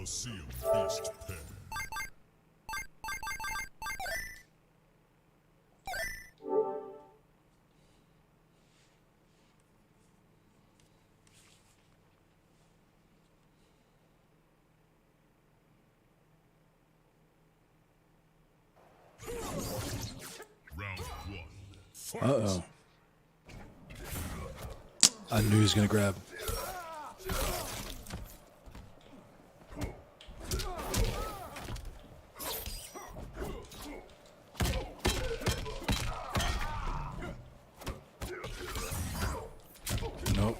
Colosseum Beast Pen. Round one. Fight. Uh-oh. I knew he was gonna grab. Nope.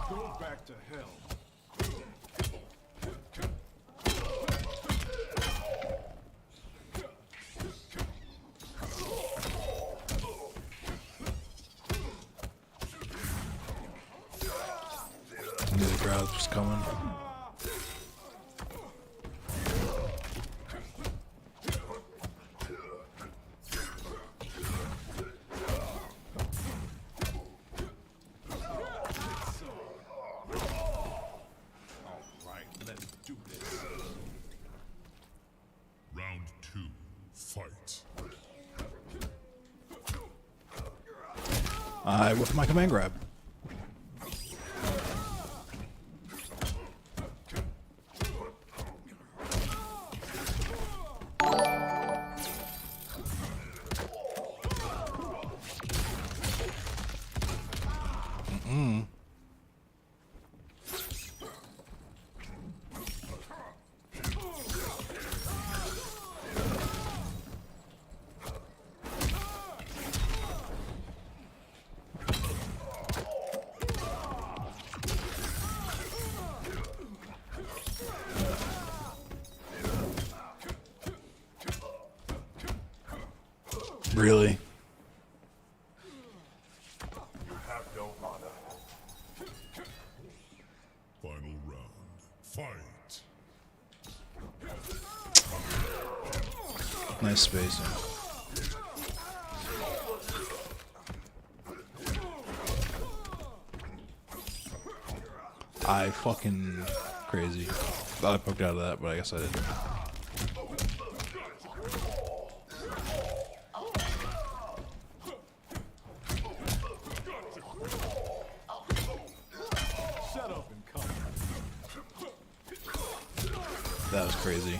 Go back to hell. I knew the crowd was coming. Alright, let's do this. Round two. Fight. I whipped my command grab. Really? You have no honor. Final round. Fight. Nice spacing. I fucking crazy. Thought I poked out of that, but I guess I didn't. Shut up and come. That was crazy.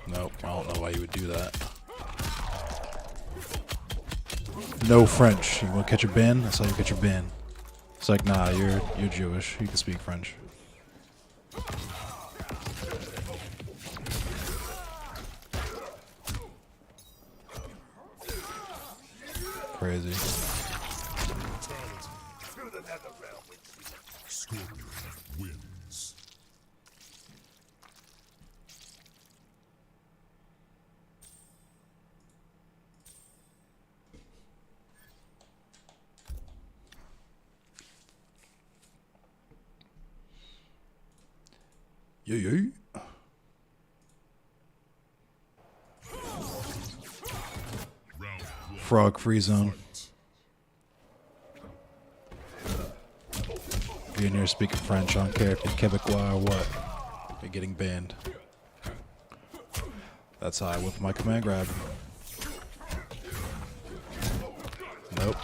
Nope, I don't know why you would do that. No French. You want to catch your bin? That's how you catch your bin. It's like, nah, you're Jewish. You can speak French. Crazy. Scorpion wins. Yo, yo. Round one. Frog free zone. Fight. If you're in here speaking French, I don't care if you're Quebecois or what. You're getting banned. That's how I whip my command grab. Nope.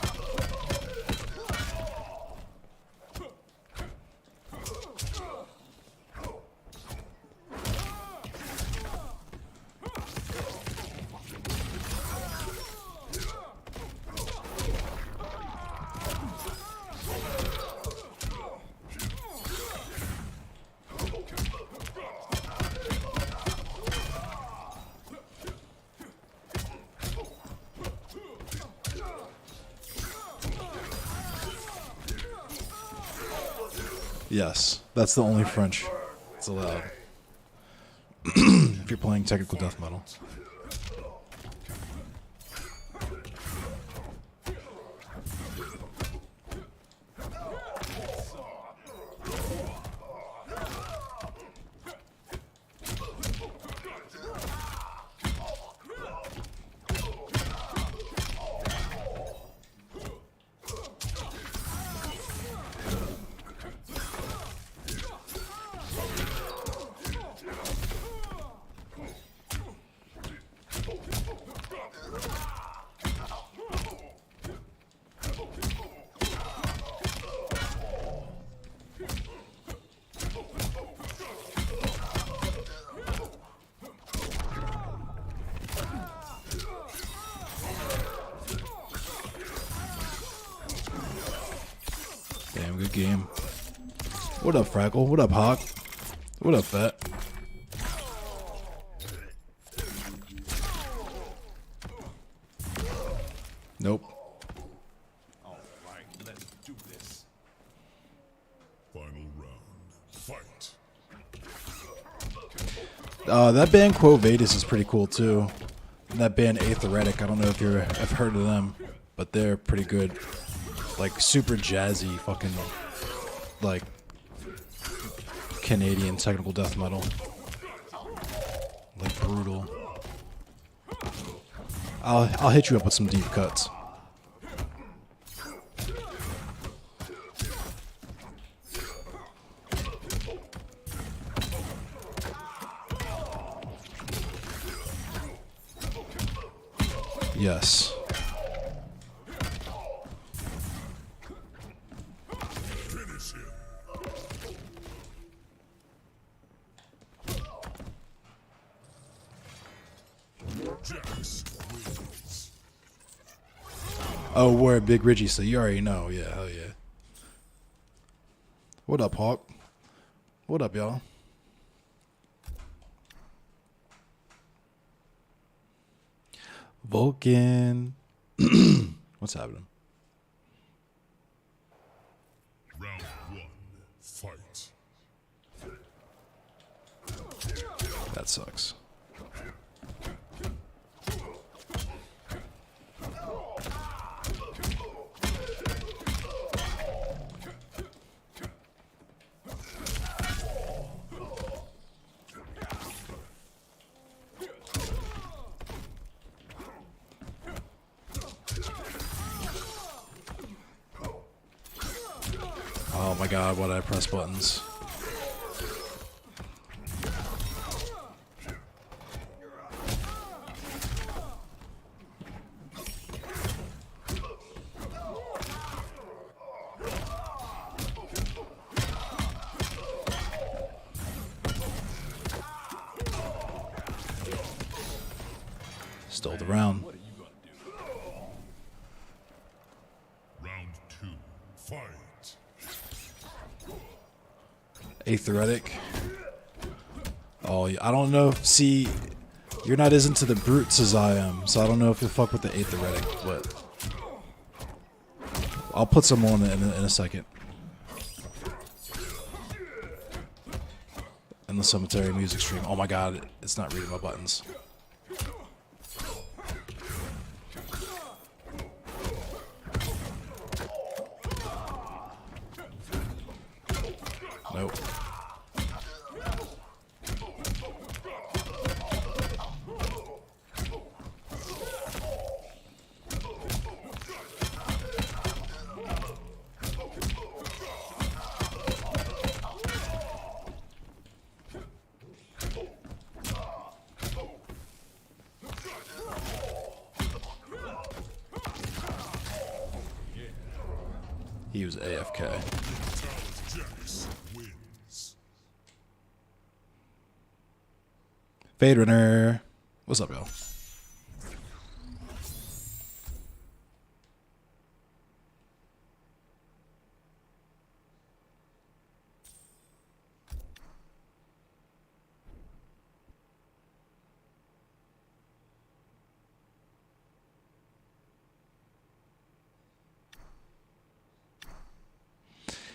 Yes, that's the only French that's allowed. If you're playing technical death metal. game. What up, Frackle? What up, Hawk? What up, Fat? Nope. All right, let's do this. Final round. Fight. That band Quo Vadis is pretty cool too. And that band Aetheretic, I don't know if I've heard of them, but they're pretty good. Like super jazzy, fucking like Canadian technical death metal. Like brutal. I'll hit you up with some deep cuts. Yes. Finish him. Jax wins. Oh, we're Big Ridgy, so you already know. Yeah, hell yeah. What up, Hawk? What up, y'all? Vulcan. What's happening? Round one. Fight. That sucks. Oh my god, why did I press buttons? Stole the round. What are you gonna do? Round two. Fight. Aetheretic. Oh, I don't know. See, you're not as into the brutes as I am, so I don't know if you'll fuck with the Aetheretic, but I'll put some on in a second. EndlessCemetery music stream. Oh my god, it's not reading my buttons. Nope. He was AFK. Jax wins. Fade Runner. What's up, y'all?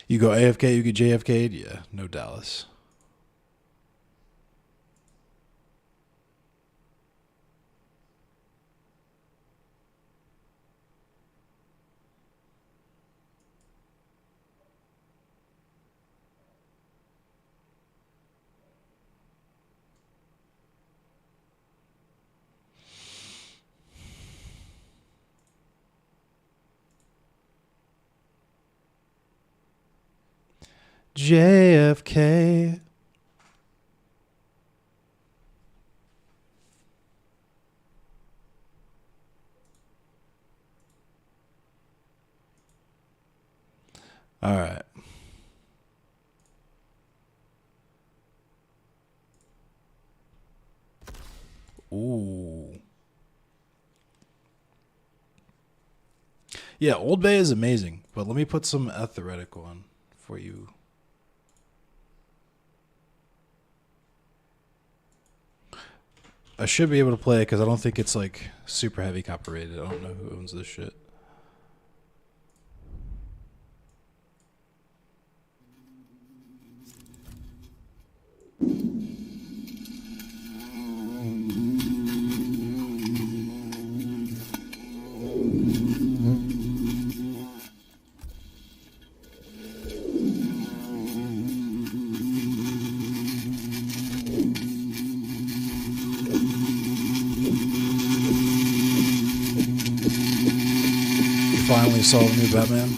You go AFK, you get JFK'd? Yeah, no Dallas. JFK. All right. Ooh. Yeah, Old Bay is amazing, but let me put some Aetheretic on for you. I should be able to play it because I don't think it's like super heavy copyrighted. I don't know who owns this shit. Finally saw the new Batman.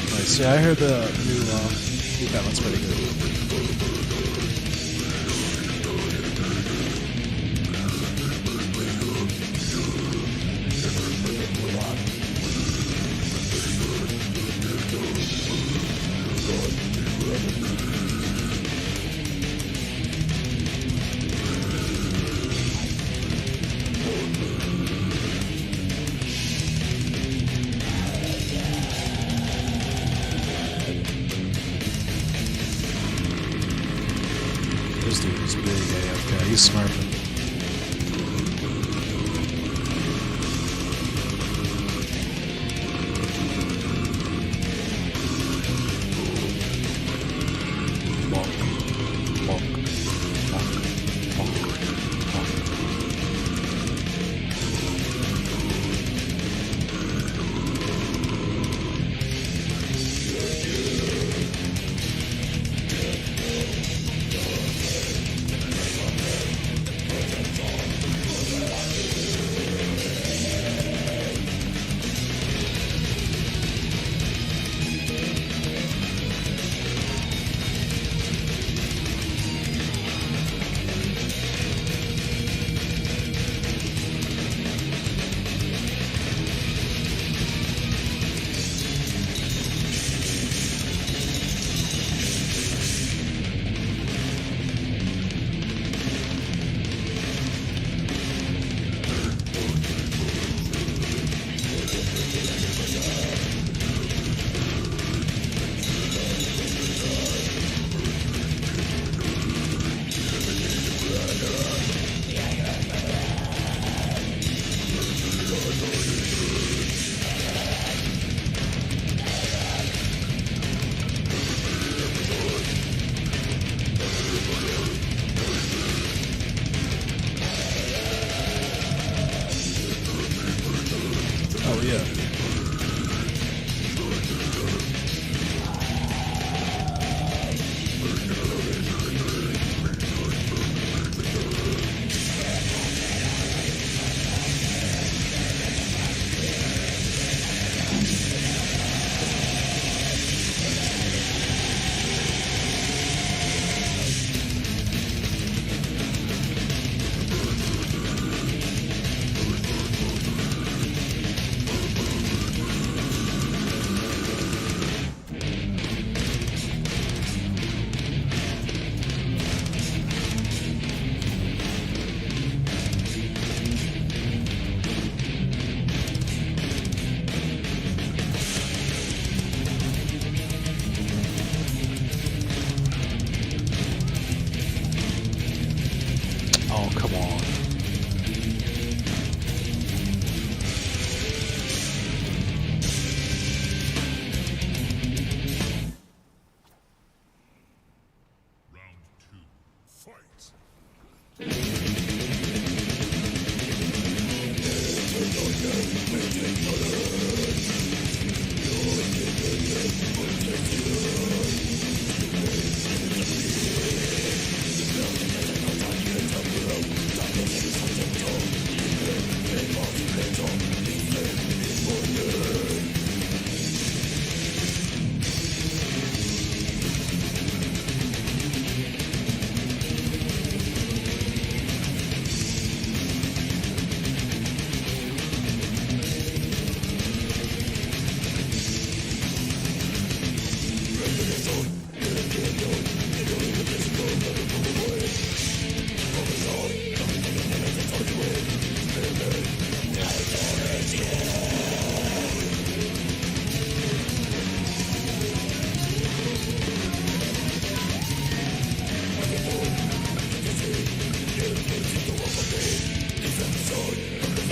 Nice. Yeah, I heard the new Batman's pretty good. This dude is big AFK. He's smurfing. Bonk, bonk, bonk, bonk, bonk. Oh yeah.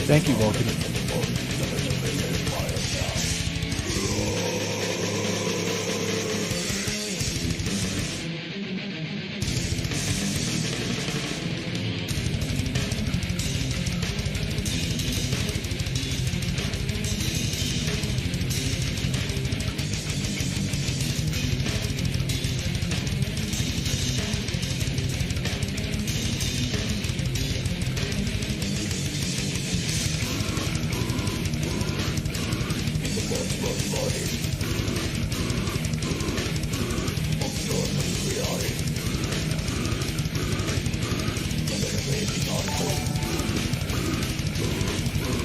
Thank you, Vulcan.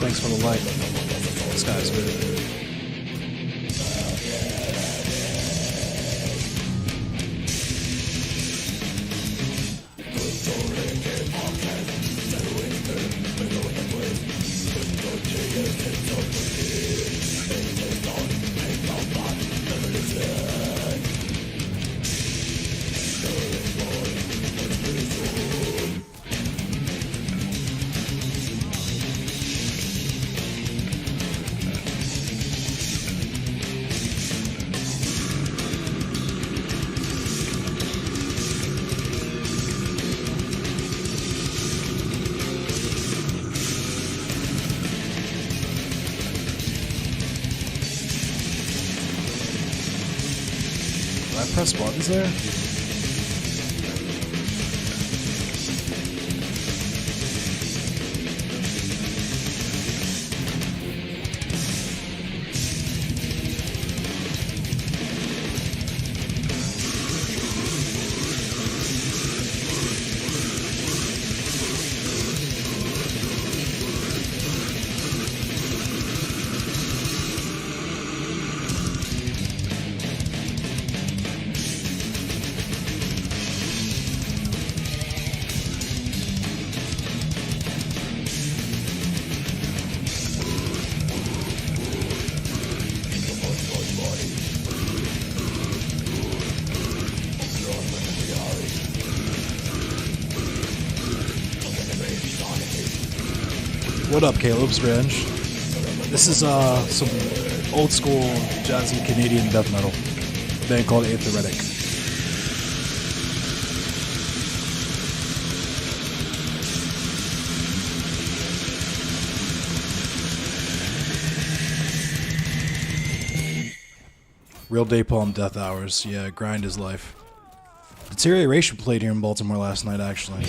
Thanks for the light. This guy's good. I press buttons there? What up, Caleb's Ranch? This is some old school jazzy Canadian death metal band called Atheretic. Real Napalm Death Hours. Yeah, grind is life. Deterioration played here in Baltimore last night, actually.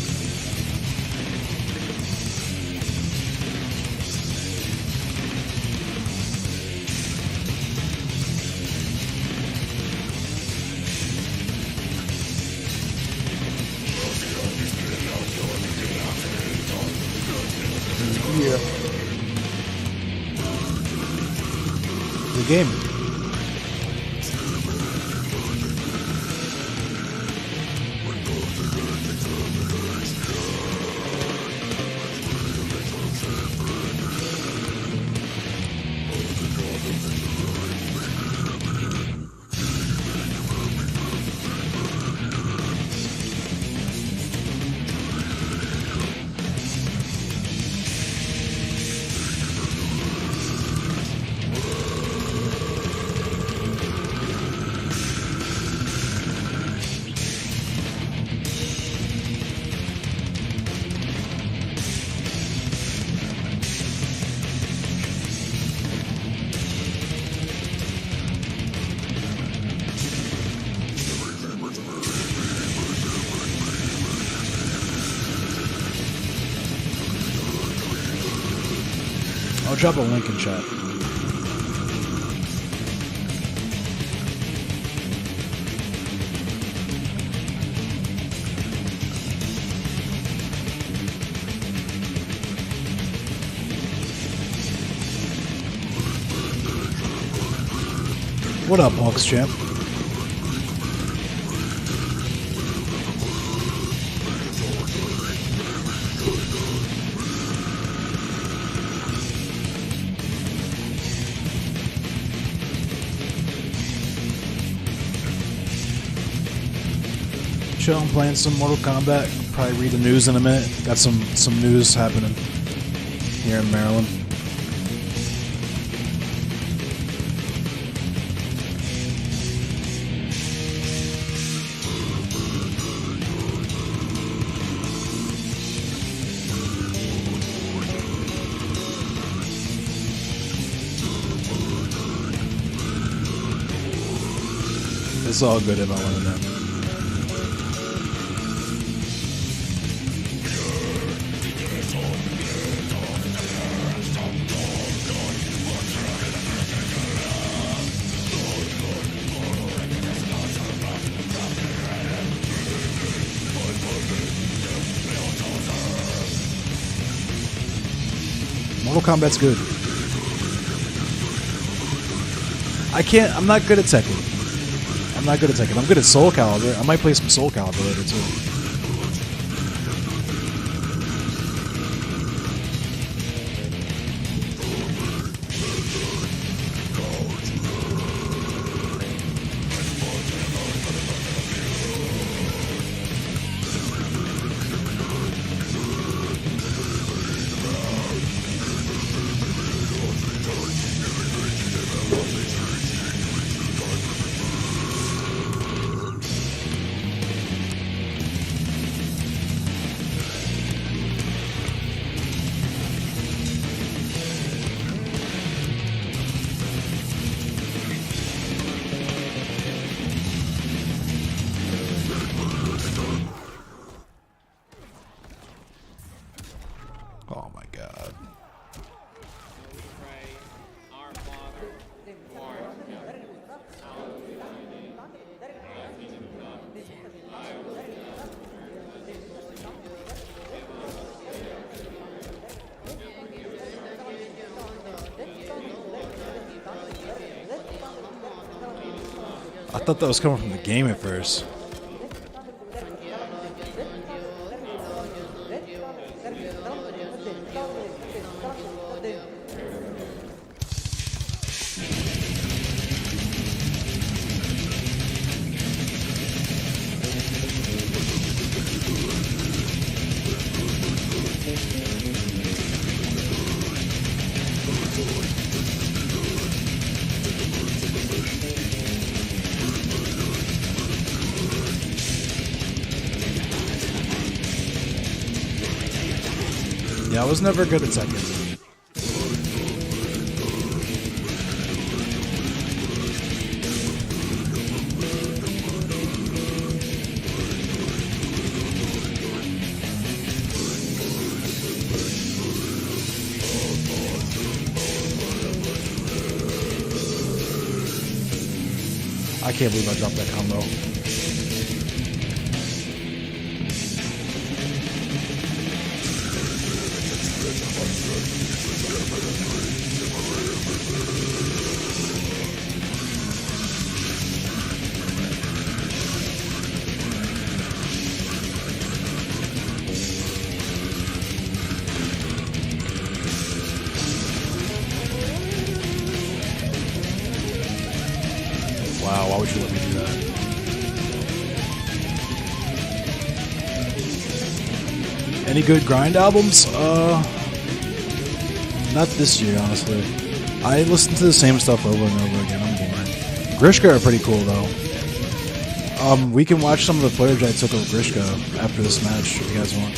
Yeah. The game. I'll drop a link in chat. What up, Hawks Champ? Chill, I'm playing some Mortal Kombat. Probably read the news in a minute. Got some news happening. here in Maryland. It's all good if I want to know. Mortal Kombat's good. I'm not good at Tekken. I'm not good at Tekken. I'm good at Soul Calibur. I might play some Soul Calibur later too. Oh my god. I thought that was coming from the game at first. Yeah, I was never good at Tekken. I can't believe I dropped that combo. Wow, why would you let me do that? Any good grind albums? Not this year, honestly. I listen to the same stuff over and over again. I'm bored. Grishka are pretty cool, though. We can watch some of the footage I took of Grishka after this match, if you guys want.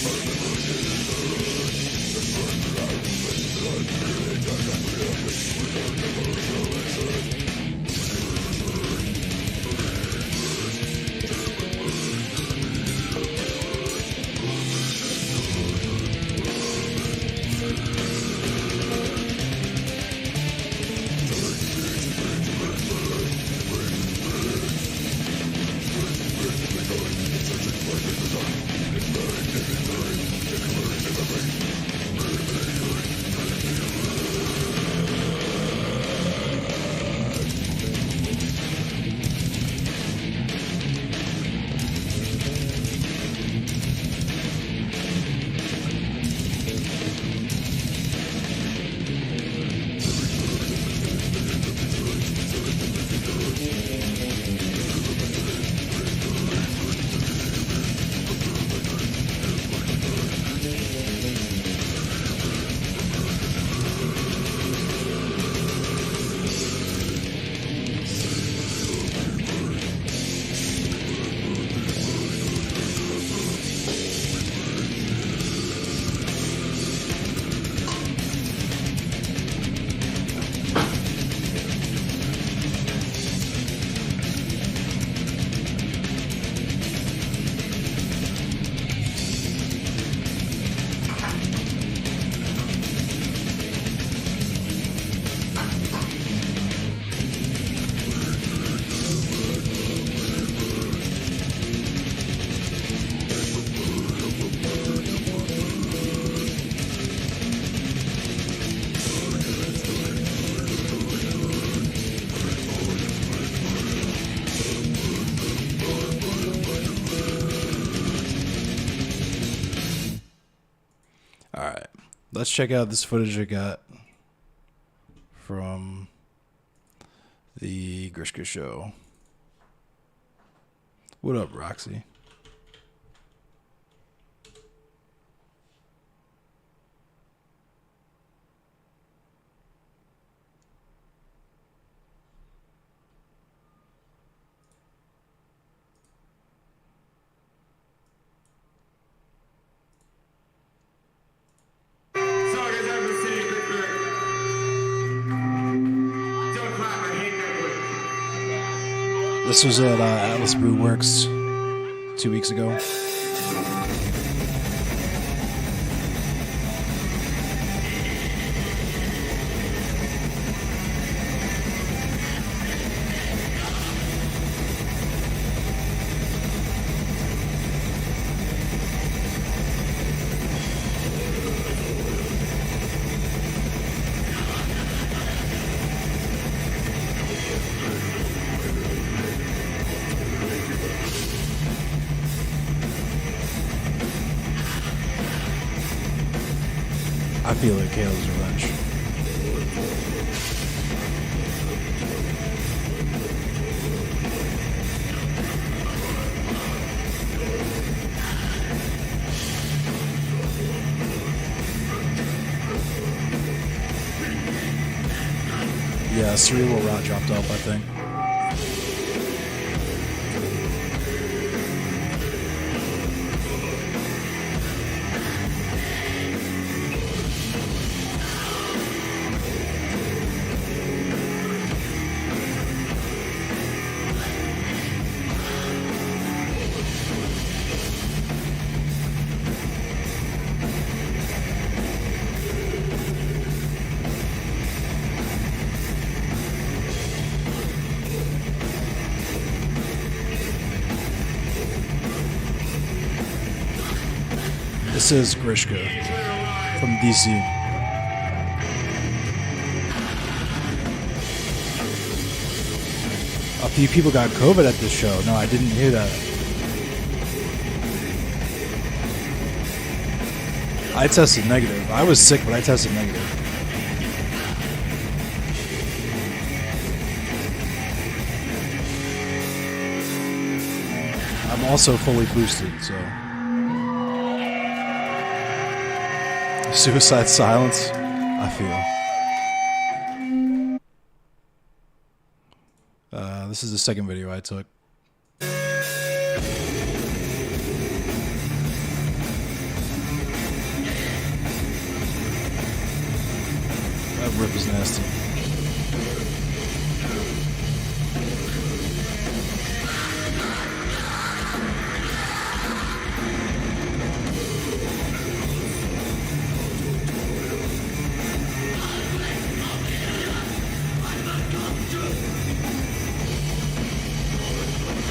Let's check out this footage I got from the Grishka show. What up, Roxy? This was at Atlas Brew Works 2 weeks ago. I feel like Kale's Revenge. Yeah, Cerebral Rot dropped off, I think. This is Grishka from DC. A few people got COVID at this show. No, I didn't hear that. I tested negative. I was sick, but I tested negative. I'm also fully boosted, so. Suicide silence, I feel. This is the second video I took. That rip is nasty.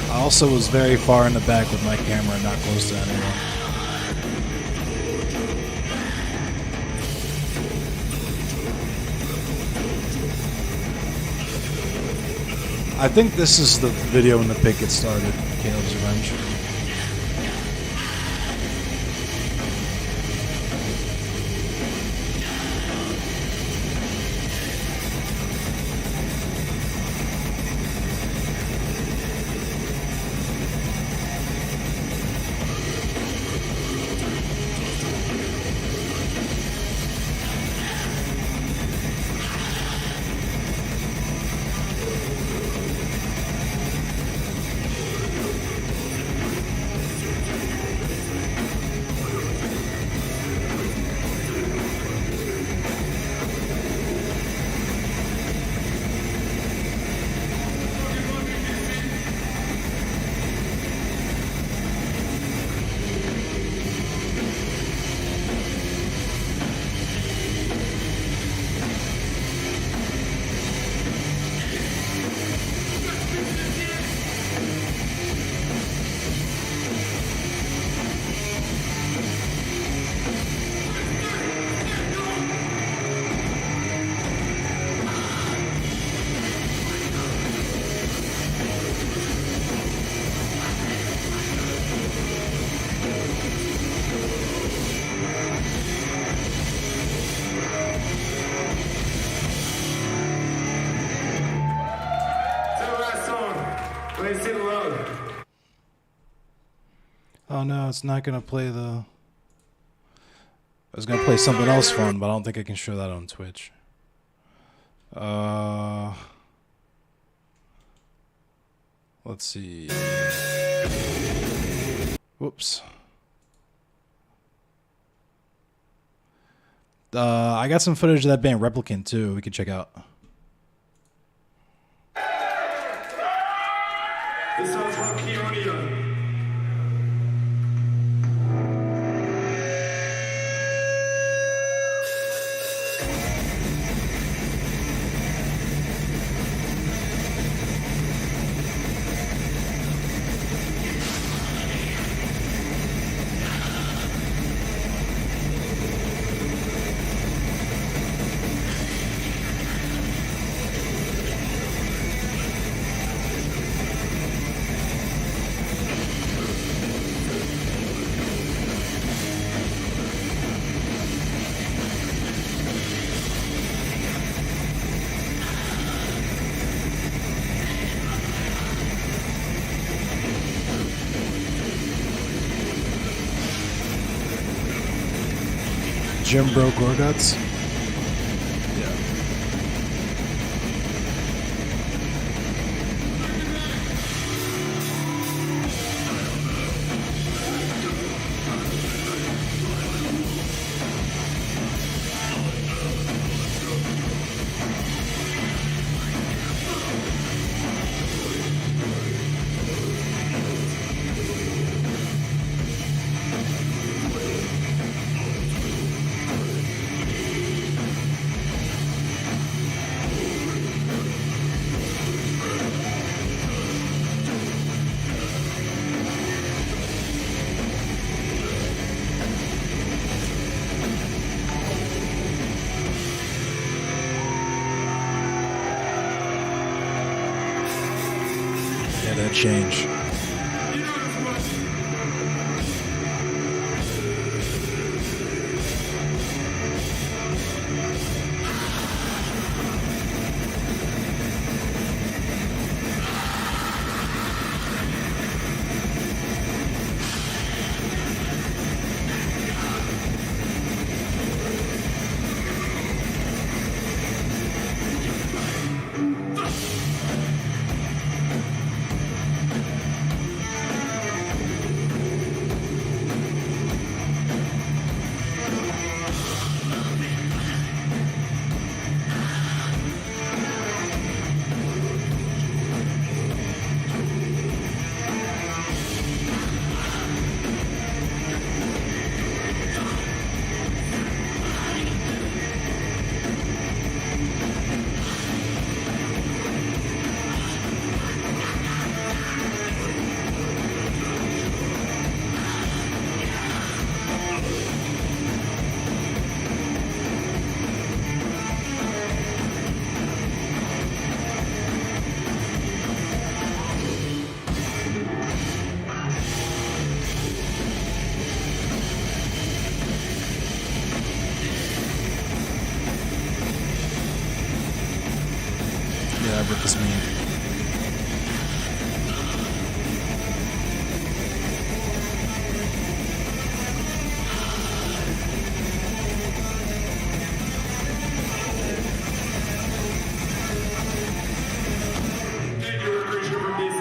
I also was very far in the back with my camera, not close to anyone. I think this is the video when the pit gets started, Caleb's Revenge. Oh no, it's not gonna play the. I was gonna play something else fun, but I don't think I can show that on Twitch. Let's see. Whoops. I got some footage of that band Replicant too. We could check out. This sounds from Keonia. Jim Bro Gorguts. Yeah, that change. Yeah, I ripped this meme. Thank you, Christian from DC.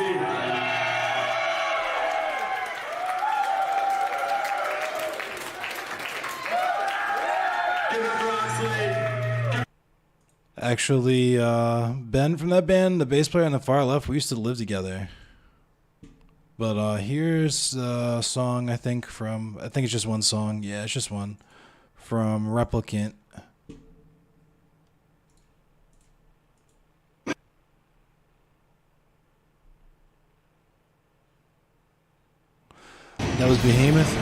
Give it for Oxley. Actually, Ben from that band, the bass player on the far left, we used to live together. But here's a song, I think it's just one song. Yeah, it's just one. From Replicant. That was Behemoth?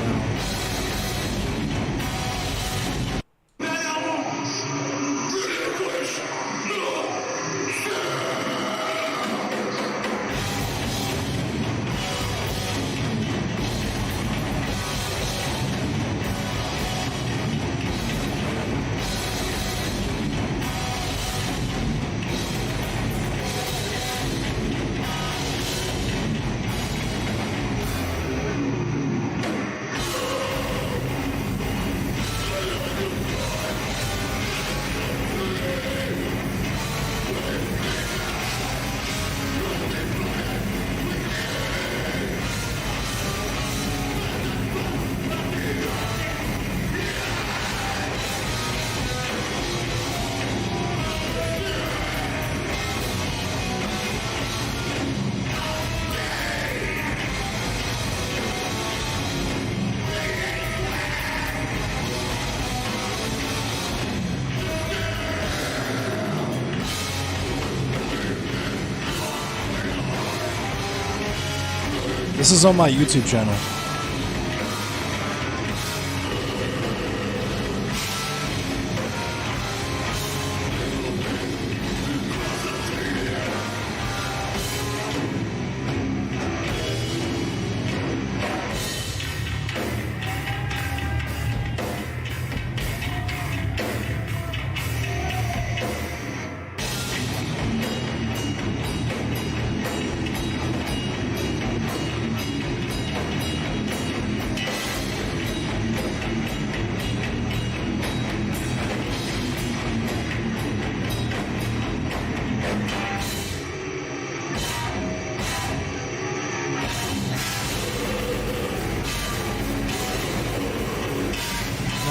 This is on my YouTube channel.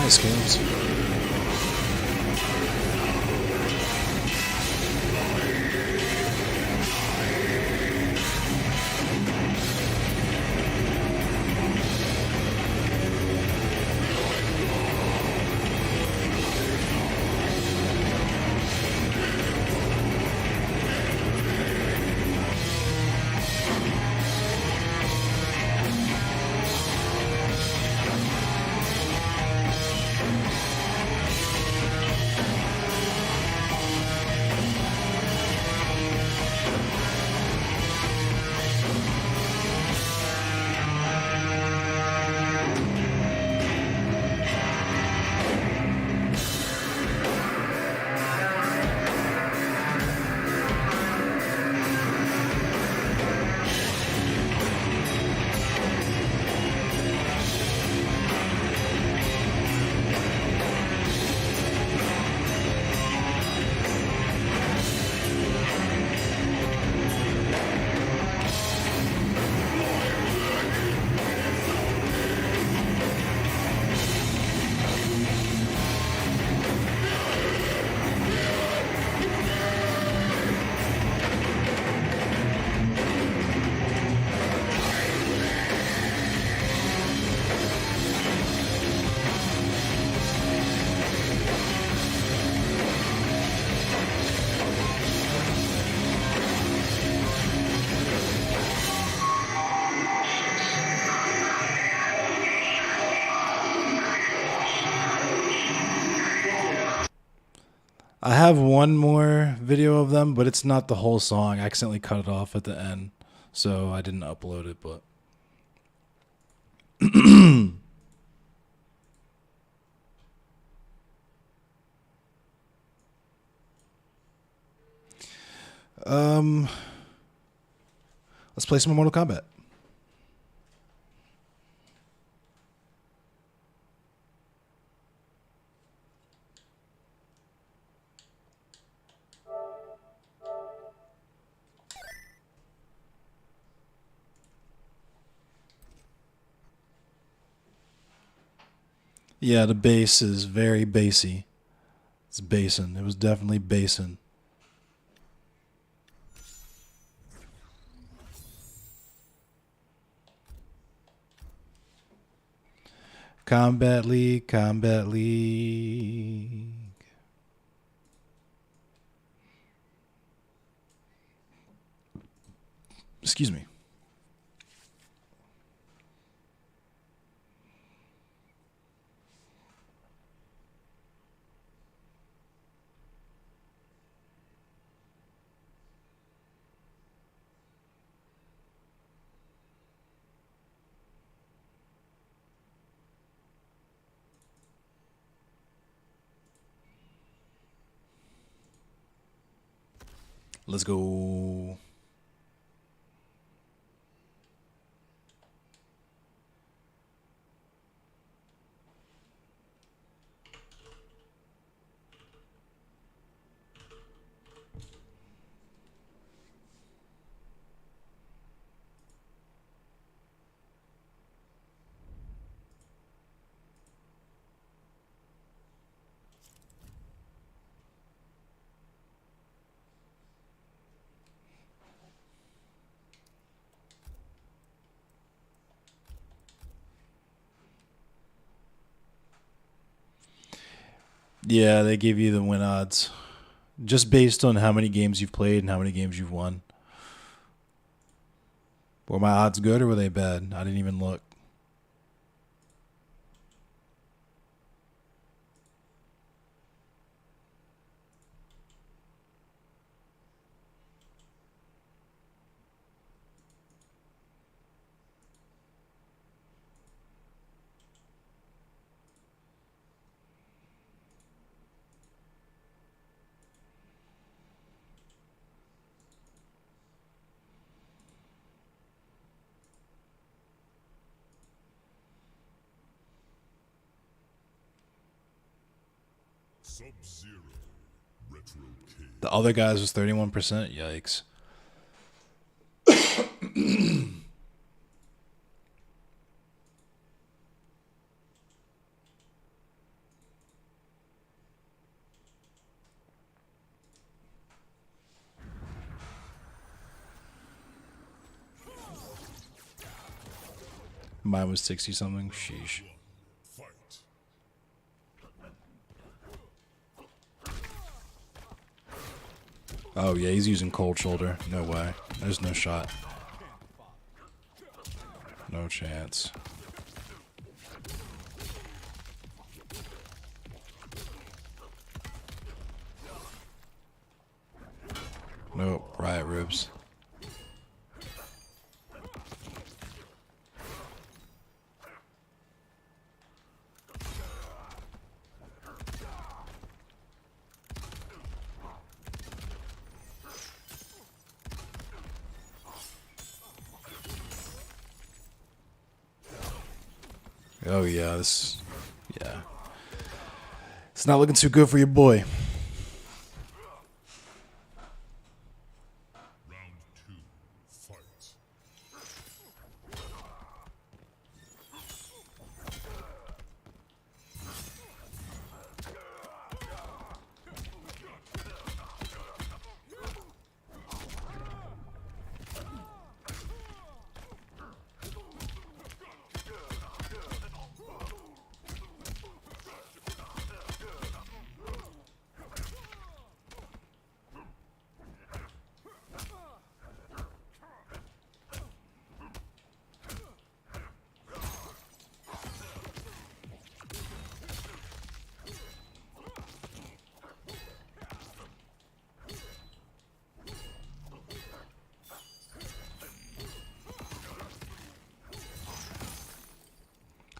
Nice games. I have one more video of them, but it's not the whole song. I accidentally cut it off at the end, so I didn't upload it, but let's play some Mortal Kombat. Yeah, the bass is very bassy. It's bassin'. It was definitely bassin'. Combat League, Combat League. Excuse me. Let's go. Yeah, they give you the win odds just based on how many games you've played and how many games you've won. Were my odds good or were they bad? I didn't even look. Sub-Zero. Retro Kid. The other guys was 31%. Yikes. Mine was 60 something. Sheesh. Fight. Oh yeah, he's using cold shoulder. No way. There's no shot. No chance. Nope. Riot ribs. Oh yeah, yeah. It's not looking too good for your boy. Round 2. Fight.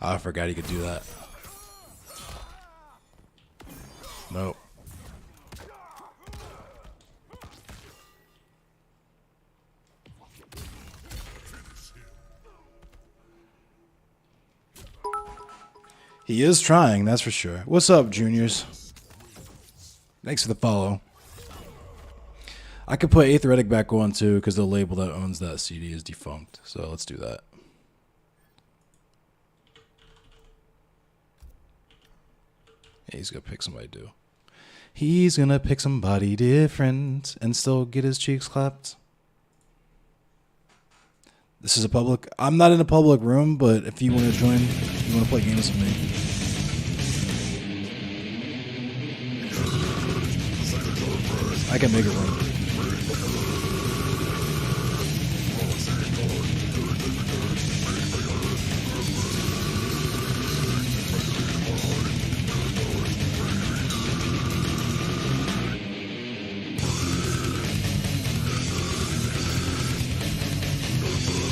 I forgot he could do that. Nope. He is trying, that's for sure. What's up, juniors? Thanks for the follow. I could put Aetheretic back on too, because the label that owns that CD is defunct. So let's do that. He's gonna pick somebody new. He's gonna pick somebody different and still get his cheeks clapped. This is a public. I'm not in a public room, but if you want to join, you want to play games with me. I can make a room.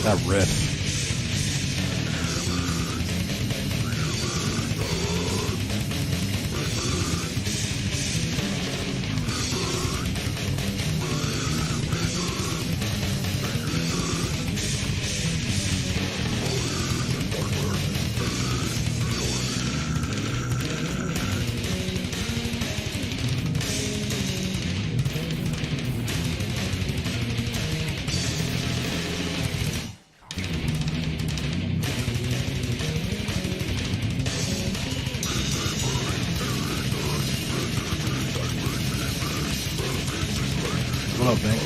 That riff. What up, Bank?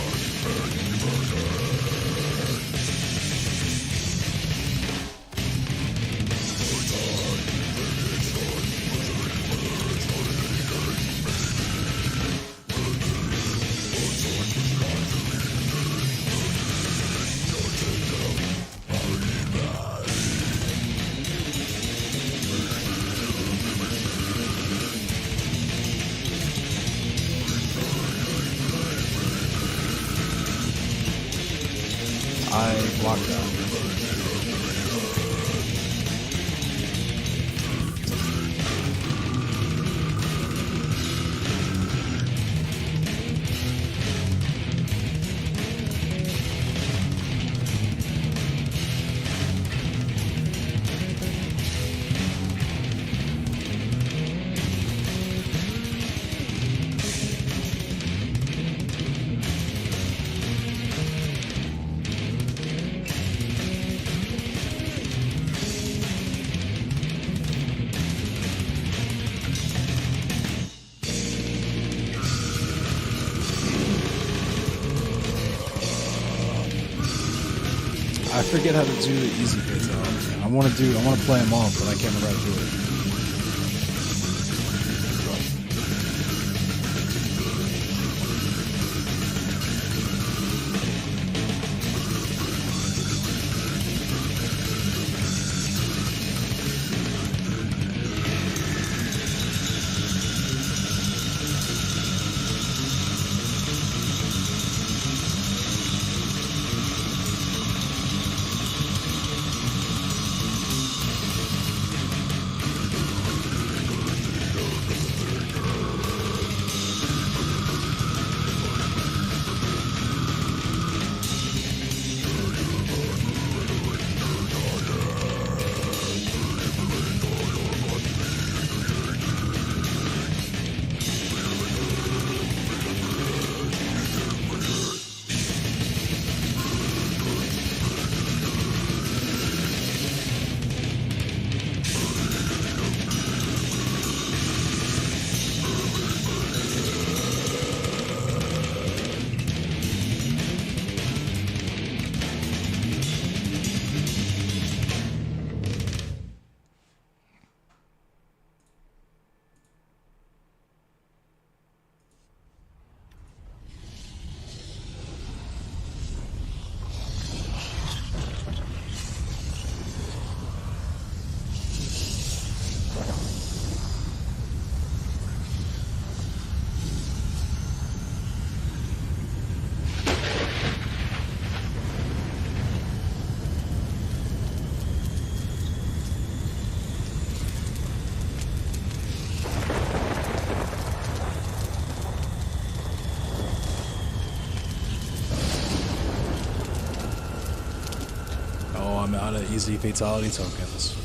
lockdown. I forget how to do the easy fatality. I want to play them off, but I can't remember how to do it. I'm out of easy fatality tokens.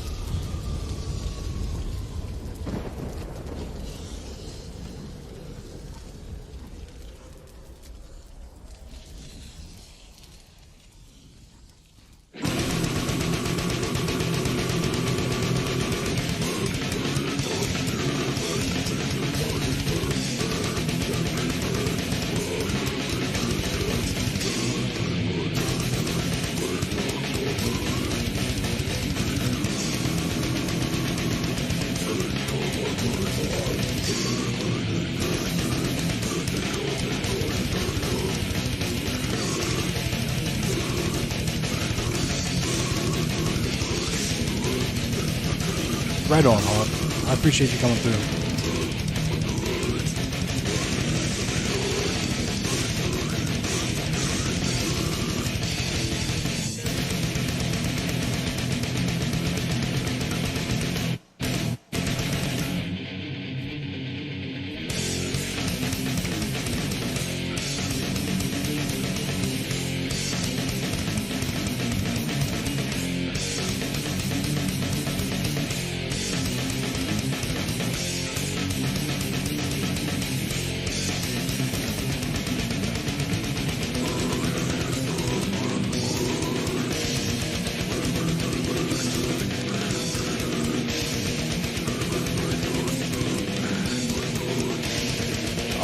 Right on, Hawk. I appreciate you coming through.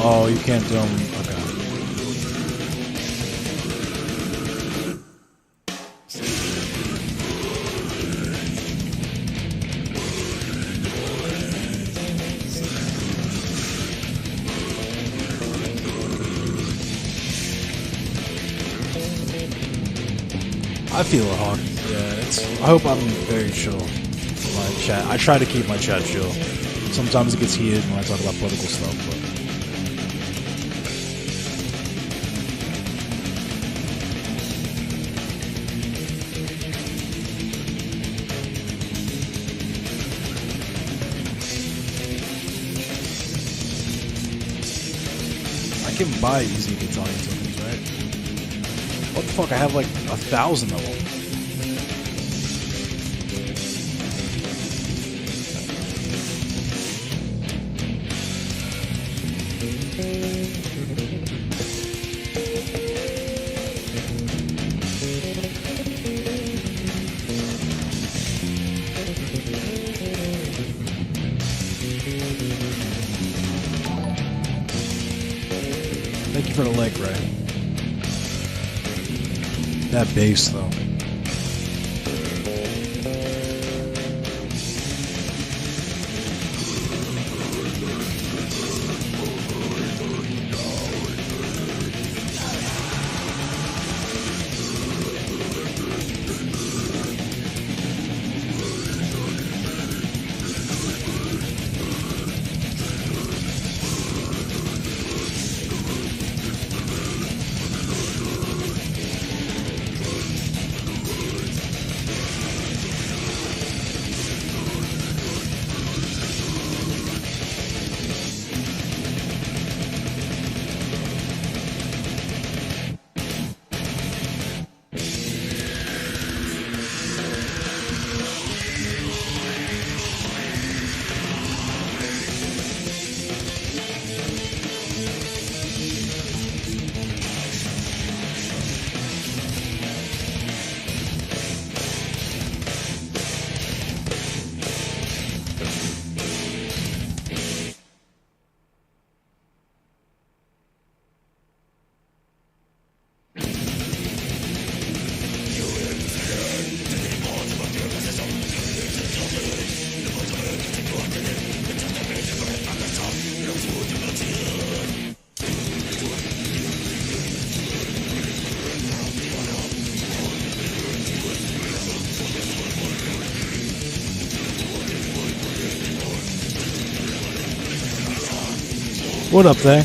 Oh, you can't do them. Okay. I feel it, Hawk. Yeah, I hope I'm very chill. My chat. I try to keep my chat chill. Sometimes it gets heated when I talk about political stuff, but. can buy easy battalion tokens, right? What the fuck? I have like 1,000 of them. Thank you for the leg, Ray. That base, though. What up there?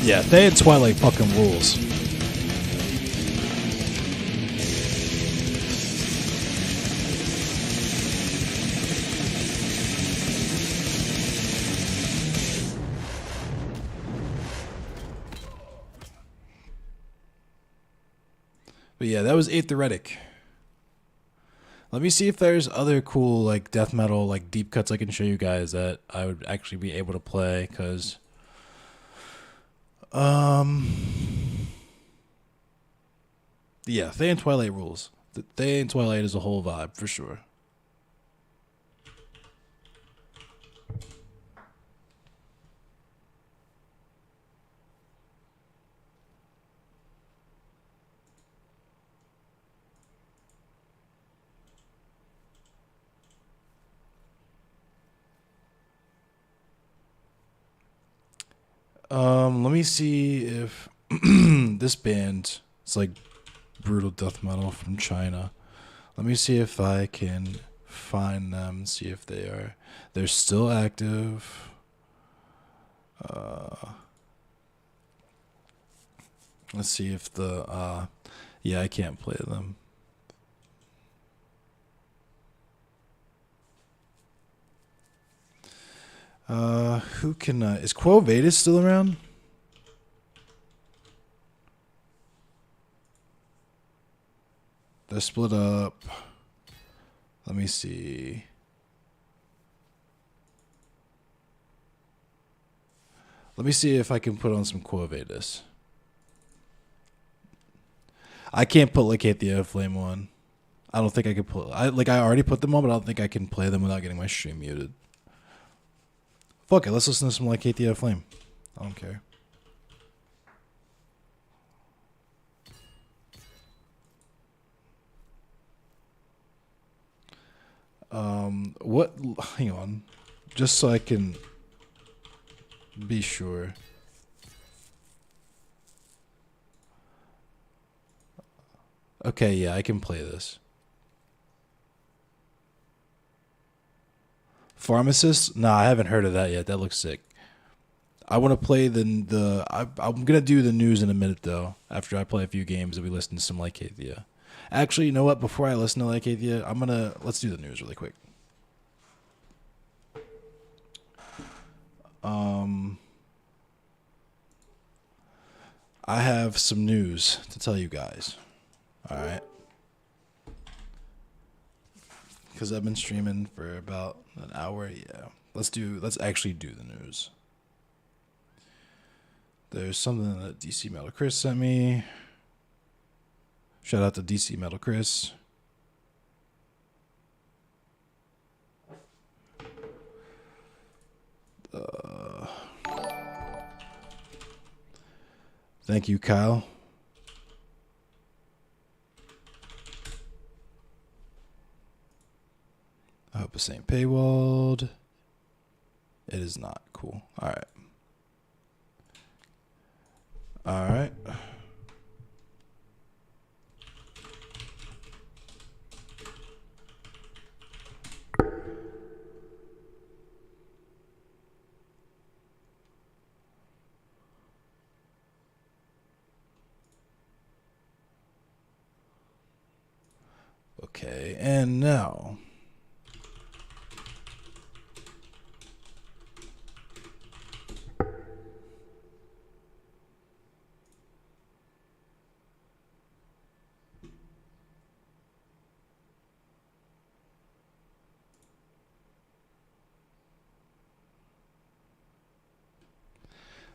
Yeah, they and Twilight fucking rules. But yeah, that was Aetheretic. Let me see if there's other cool like death metal like deep cuts I can show you guys that I would actually be able to play, because yeah, Thay and Twilight rules. Thay and Twilight is a whole vibe for sure. Let me see if this band, it's like brutal death metal from China. Let me see if I can find them, see if they're still active. Let's see if yeah, I can't play them. Who can, is Quo Vadis still around? They're split up. Let me see. Let me see if I can put on some Quo Vadis. I can't put like Hate the Flame on. I don't think I could put, I already put them on, but I don't think I can play them without getting my stream muted. Fuck it, let's listen to some like Hate the Flame. I don't care. What? Hang on, just so I can be sure. Okay, yeah, I can play this. Pharmacist? Nah, I haven't heard of that yet. That looks sick. I want to play I'm gonna do the news in a minute though. After I play a few games and we listen to some Lycathia. Actually, you know what? Before I listen to Lycathia, let's do the news really quick. I have some news to tell you guys. All right. Because I've been streaming for about an hour. Yeah. Let's actually do the news. There's something that DC Metal Chris sent me. Shout out to DC Metal Chris. Thank you, Kyle. I hope this ain't paywalled. It is not. Cool. All right. All right. Okay, and now.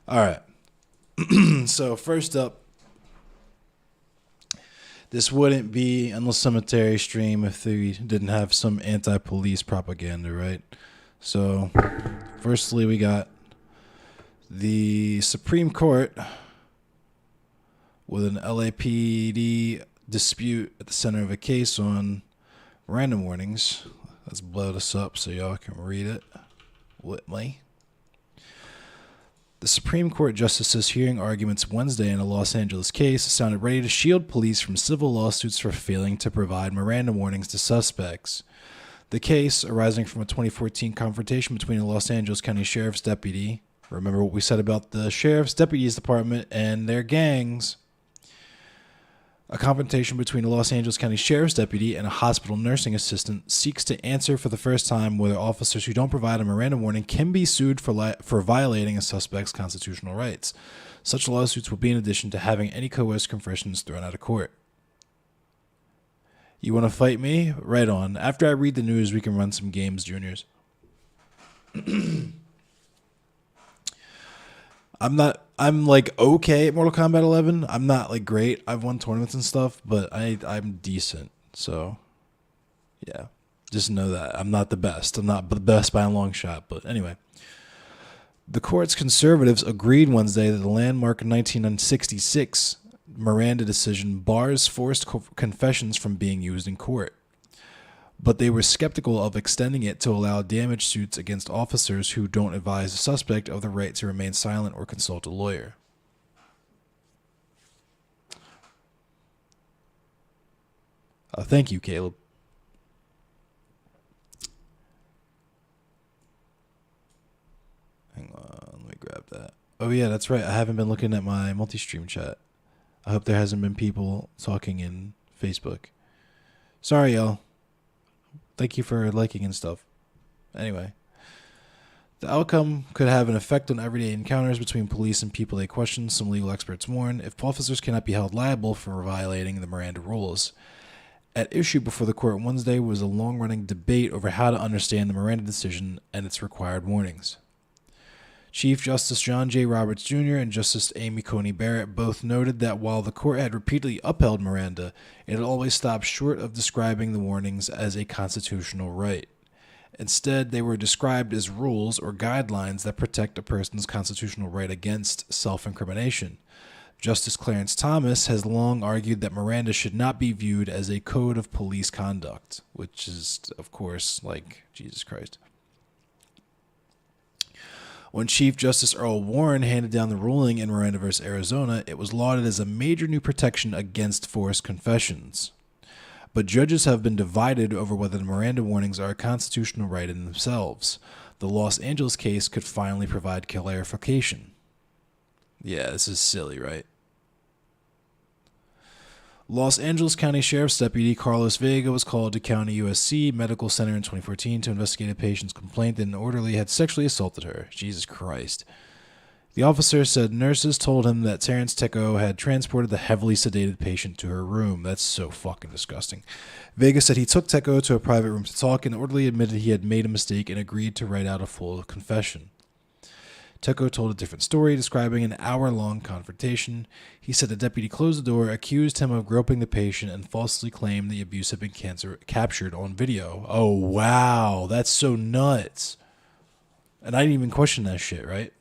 All right. So first up, this wouldn't be Endless Cemetery stream if they didn't have some anti-police propaganda, right? So, firstly, we got the Supreme Court with an LAPD dispute at the center of a case on random warnings. Let's blow this up so y'all can read it with me. The Supreme Court justices hearing arguments Wednesday in a Los Angeles case sounded ready to shield police from civil lawsuits for failing to provide Miranda warnings to suspects. The case, arising from a 2014 confrontation between a Los Angeles County Sheriff's deputy, remember what we said about the Sheriff's Deputies Department and their gangs, a confrontation between a Los Angeles County Sheriff's deputy and a hospital nursing assistant seeks to answer for the first time whether officers who don't provide a Miranda warning can be sued for violating a suspect's constitutional rights. Such lawsuits will be in addition to having any coerced confessions thrown out of court. You want to fight me? Right on. After I read the news, we can run some games, juniors. I'm like okay at Mortal Kombat 11. I'm not like great. I've won tournaments and stuff, but I'm decent. So, yeah, just know that I'm not the best. I'm not the best by a long shot. But anyway, the court's conservatives agreed Wednesday that the landmark 1966 Miranda decision bars forced confessions from being used in court. But they were skeptical of extending it to allow damage suits against officers who don't advise a suspect of the right to remain silent or consult a lawyer. Thank you, Caleb. Hang on, let me grab that. Oh yeah, that's right. I haven't been looking at my multi-stream chat. I hope there hasn't been people talking in Facebook. Sorry, y'all. Thank you for liking and stuff. Anyway, the outcome could have an effect on everyday encounters between police and people they question, some legal experts warn, if officers cannot be held liable for violating the Miranda rules. At issue before the court Wednesday was a long-running debate over how to understand the Miranda decision and its required warnings. Chief Justice John J. Roberts Jr. and Justice Amy Coney Barrett both noted that while the court had repeatedly upheld Miranda, it had always stopped short of describing the warnings as a constitutional right. Instead, they were described as rules or guidelines that protect a person's constitutional right against self-incrimination. Justice Clarence Thomas has long argued that Miranda should not be viewed as a code of police conduct, which is, of course, like, Jesus Christ. When Chief Justice Earl Warren handed down the ruling in Miranda v. Arizona, it was lauded as a major new protection against forced confessions. But judges have been divided over whether the Miranda warnings are a constitutional right in themselves. The Los Angeles case could finally provide clarification. Yeah, this is silly, right? Los Angeles County Sheriff's Deputy Carlos Vega was called to County USC Medical Center in 2014 to investigate a patient's complaint that an orderly had sexually assaulted her. Jesus Christ. The officer said nurses told him that Terrence Tecco had transported the heavily sedated patient to her room. That's so fucking disgusting. Vega said he took Tecco to a private room to talk, and the orderly admitted he had made a mistake and agreed to write out a full confession. Tecco told a different story, describing an hour-long confrontation. He said the deputy closed the door, accused him of groping the patient, and falsely claimed the abuse had been captured on video. Oh, wow. That's so nuts. And I didn't even question that shit, right?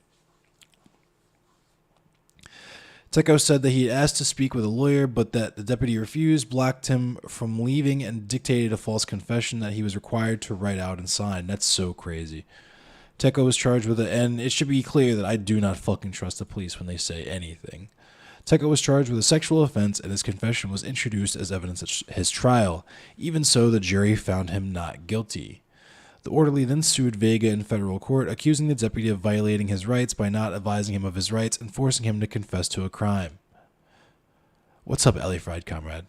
Tecco said that he had asked to speak with a lawyer, but that the deputy refused, blocked him from leaving, and dictated a false confession that he was required to write out and sign. That's so crazy. Tecco was charged with it, and it should be clear that I do not fucking trust the police when they say anything. Tecco was charged with a sexual offense, and his confession was introduced as evidence at his trial. Even so, the jury found him not guilty. The orderly then sued Vega in federal court, accusing the deputy of violating his rights by not advising him of his rights and forcing him to confess to a crime. What's up, Ellie Fried Comrade?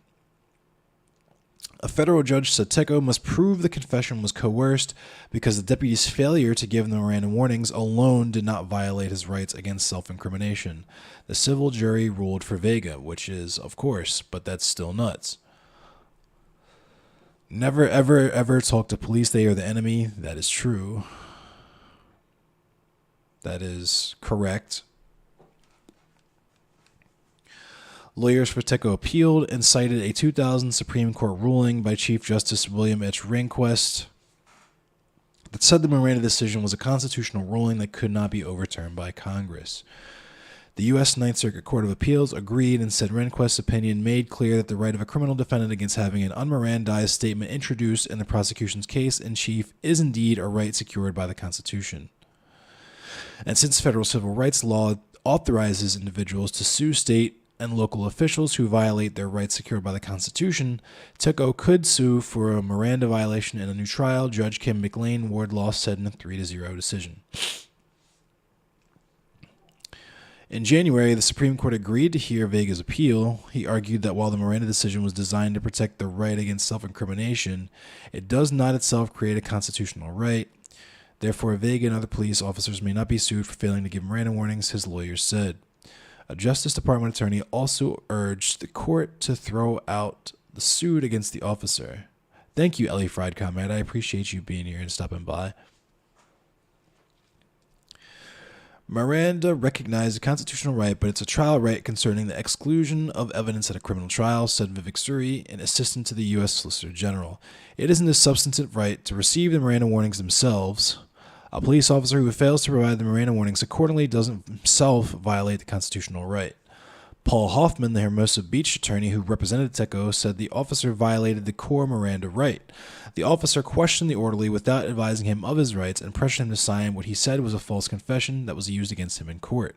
A federal judge said Tecco must prove the confession was coerced because the deputy's failure to give the Miranda warnings alone did not violate his rights against self-incrimination. The civil jury ruled for Vega, which is, of course, but that's still nuts. Never, ever, ever talk to police. They are the enemy. That is true. That is correct. Lawyers for Tecco appealed and cited a 2000 Supreme Court ruling by Chief Justice William H. Rehnquist that said the Miranda decision was a constitutional ruling that could not be overturned by Congress. The U.S. Ninth Circuit Court of Appeals agreed and said Rehnquist's opinion made clear that the right of a criminal defendant against having an unmirandized statement introduced in the prosecution's case in chief is indeed a right secured by the Constitution. And since federal civil rights law authorizes individuals to sue state and local officials who violate their rights secured by the Constitution, Tecco could sue for a Miranda violation in a new trial, Judge Kim McLean Wardlaw said in a 3-0 decision. In January, the Supreme Court agreed to hear Vega's appeal. He argued that while the Miranda decision was designed to protect the right against self-incrimination, it does not itself create a constitutional right. Therefore, Vega and other police officers may not be sued for failing to give Miranda warnings, his lawyers said. A Justice Department attorney also urged the court to throw out the suit against the officer. Thank you, Ellie Fried Comrade. I appreciate you being here and stopping by. Miranda recognized a constitutional right, but it's a trial right concerning the exclusion of evidence at a criminal trial, said Vivek Suri, an assistant to the U.S. Solicitor General. It isn't a substantive right to receive the Miranda warnings themselves. A police officer who fails to provide the Miranda warnings accordingly doesn't himself violate the constitutional right. Paul Hoffman, the Hermosa Beach attorney who represented Tecco, said the officer violated the core Miranda right. The officer questioned the orderly without advising him of his rights and pressured him to sign what he said was a false confession that was used against him in court.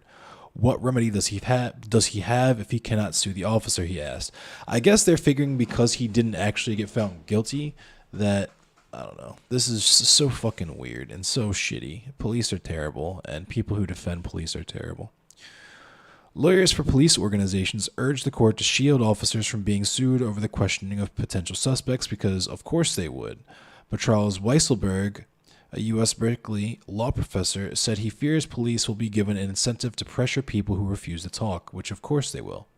What remedy does he have if he cannot sue the officer, he asked. I guess they're figuring because he didn't actually get found guilty that, I don't know. This is so fucking weird and so shitty. Police are terrible, and people who defend police are terrible. Lawyers for police organizations urged the court to shield officers from being sued over the questioning of potential suspects because, of course, they would. But Charles Weisselberg, a U.S. Berkeley law professor, said he fears police will be given an incentive to pressure people who refuse to talk, which, of course, they will.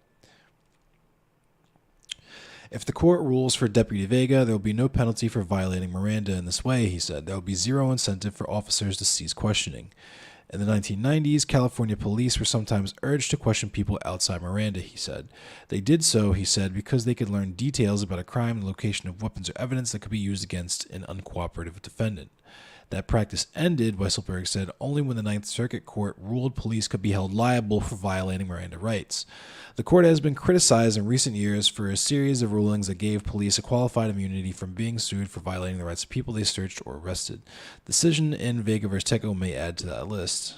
If the court rules for Deputy Vega, there will be no penalty for violating Miranda in this way, he said. There will be zero incentive for officers to cease questioning. In the 1990s, California police were sometimes urged to question people outside Miranda, he said. They did so, he said, because they could learn details about a crime and the location of weapons or evidence that could be used against an uncooperative defendant. That practice ended, Weisselberg said, only when the Ninth Circuit Court ruled police could be held liable for violating Miranda rights. The court has been criticized in recent years for a series of rulings that gave police a qualified immunity from being sued for violating the rights of people they searched or arrested. Decision in Vega v. Tecco may add to that list.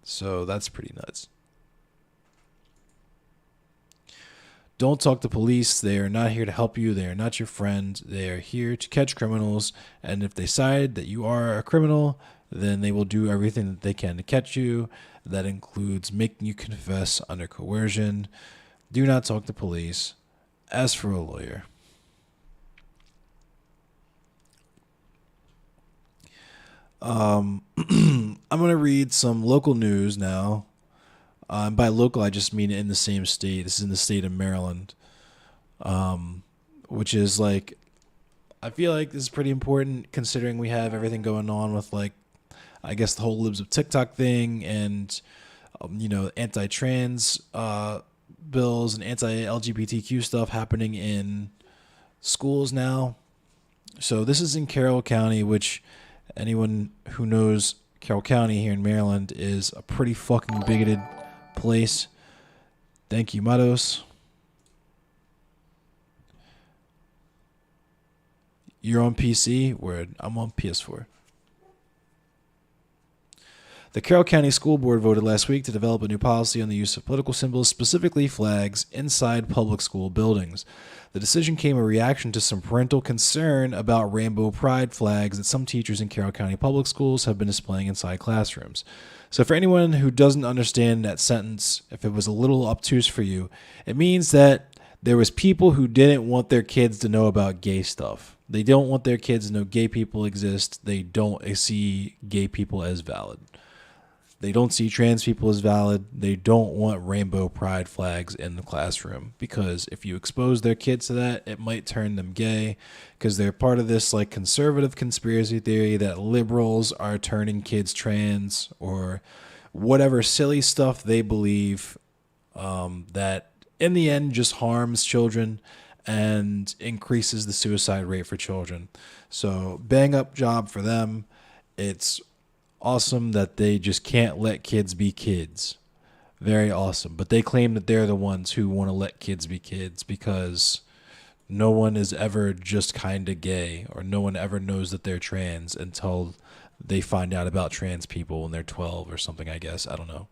So that's pretty nuts. Don't talk to police. They are not here to help you. They are not your friend. They are here to catch criminals. And if they decide that you are a criminal, then they will do everything that they can to catch you. That includes making you confess under coercion. Do not talk to police. Ask for a lawyer. I'm going to read some local news now. By local, I just mean in the same state. This is in the state of Maryland, which is like, I feel like this is pretty important considering we have everything going on with, like, I guess the whole libs of TikTok thing and, anti-trans bills and anti-LGBTQ stuff happening in schools now. So this is in Carroll County, which anyone who knows Carroll County here in Maryland is a pretty fucking bigoted place. Thank you, Matos. You're on PC? Word. I'm on PS4. The Carroll County School Board voted last week to develop a new policy on the use of political symbols, specifically flags, inside public school buildings. The decision came a reaction to some parental concern about rainbow pride flags that some teachers in Carroll County public schools have been displaying inside classrooms. So for anyone who doesn't understand that sentence, if it was a little obtuse for you, it means that there was people who didn't want their kids to know about gay stuff. They don't want their kids to know gay people exist. They don't see gay people as valid. They don't see trans people as valid. They don't want rainbow pride flags in the classroom because if you expose their kids to that, it might turn them gay because they're part of this like conservative conspiracy theory that liberals are turning kids trans or whatever silly stuff they believe that in the end just harms children and increases the suicide rate for children. So bang up job for them. It's awesome that they just can't let kids be kids. Very awesome. But they claim that they're the ones who want to let kids be kids because no one is ever just kind of gay or no one ever knows that they're trans until they find out about trans people when they're 12 or something, I guess. I don't know.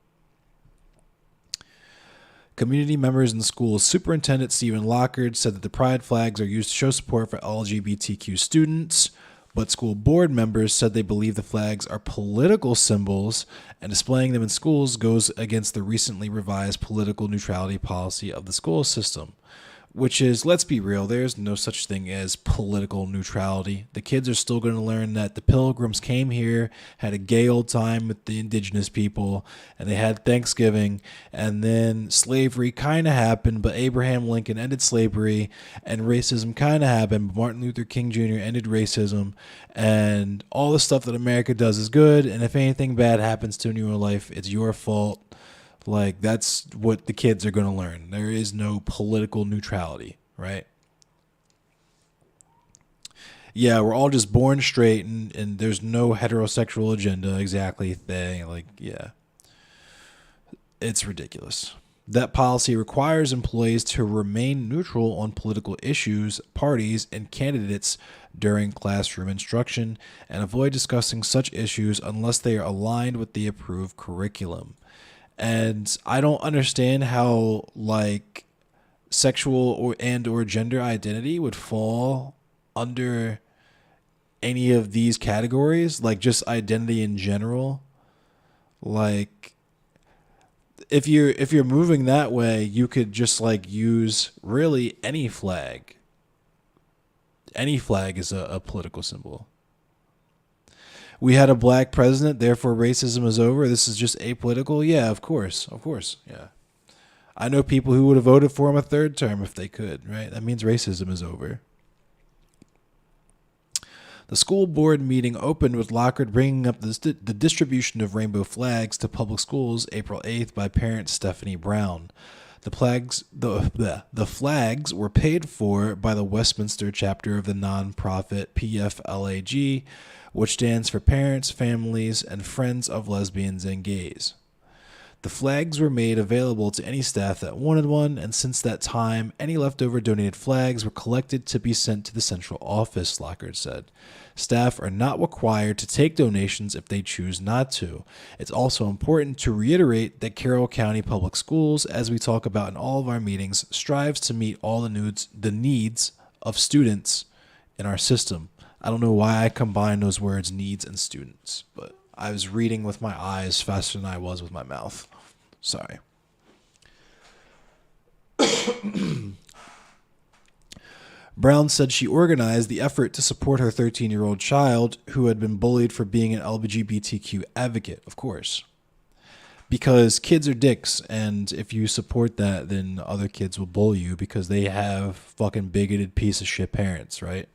Community members in schools. Superintendent Stephen Lockard said that the pride flags are used to show support for LGBTQ students. But school board members said they believe the flags are political symbols and displaying them in schools goes against the recently revised political neutrality policy of the school system, which is, let's be real, there's no such thing as political neutrality. The kids are still going to learn that the Pilgrims came here, had a gay old time with the indigenous people, and they had Thanksgiving, and then slavery kind of happened, but Abraham Lincoln ended slavery, and racism kind of happened, but Martin Luther King Jr. ended racism, and all the stuff that America does is good, and if anything bad happens to you in your life, it's your fault. Like, that's what the kids are going to learn. There is no political neutrality, right? Yeah, we're all just born straight, and there's no heterosexual agenda exactly thing. Like, yeah. It's ridiculous. That policy requires employees to remain neutral on political issues, parties, and candidates during classroom instruction and avoid discussing such issues unless they are aligned with the approved curriculum. And I don't understand how like sexual or gender identity would fall under any of these categories, like just identity in general. Like if you're moving that way, you could just like use really any flag. Any flag is a political symbol. We had a black president, therefore racism is over. This is just apolitical. Yeah, of course. Yeah. I know people who would have voted for him a third term if they could, right? That means racism is over. The school board meeting opened with Lockard bringing up the distribution of rainbow flags to public schools April 8th by parent Stephanie Brown. The flags were paid for by the Westminster chapter of the nonprofit PFLAG, which stands for Parents, Families, and Friends of Lesbians and Gays. The flags were made available to any staff that wanted one, and since that time, any leftover donated flags were collected to be sent to the central office, Lockhart said. Staff are not required to take donations if they choose not to. It's also important to reiterate that Carroll County Public Schools, as we talk about in all of our meetings, strives to meet all the needs of students in our system. I don't know why I combine those words, needs and students, but I was reading with my eyes faster than I was with my mouth. Sorry. Brown said she organized the effort to support her 13-year-old child who had been bullied for being an LGBTQ advocate, of course. Because kids are dicks, and if you support that, then other kids will bully you because they have fucking bigoted piece of shit parents, right?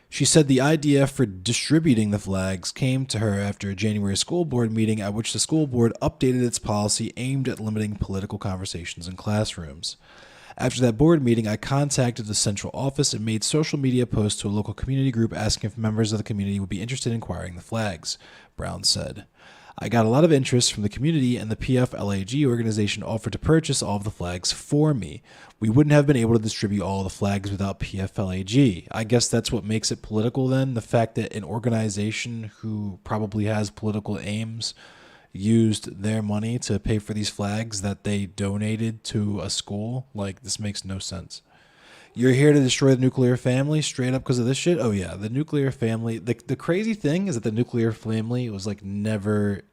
She said the idea for distributing the flags came to her after a January school board meeting at which the school board updated its policy aimed at limiting political conversations in classrooms. After that board meeting, I contacted the central office and made social media posts to a local community group asking if members of the community would be interested in acquiring the flags, Brown said. I got a lot of interest from the community, and the PFLAG organization offered to purchase all of the flags for me. We wouldn't have been able to distribute all the flags without PFLAG. I guess that's what makes it political then, the fact that an organization who probably has political aims used their money to pay for these flags that they donated to a school. Like, this makes no sense. You're here to destroy the nuclear family straight up because of this shit? Oh, yeah. The nuclear family. The crazy thing is that the nuclear family was like never,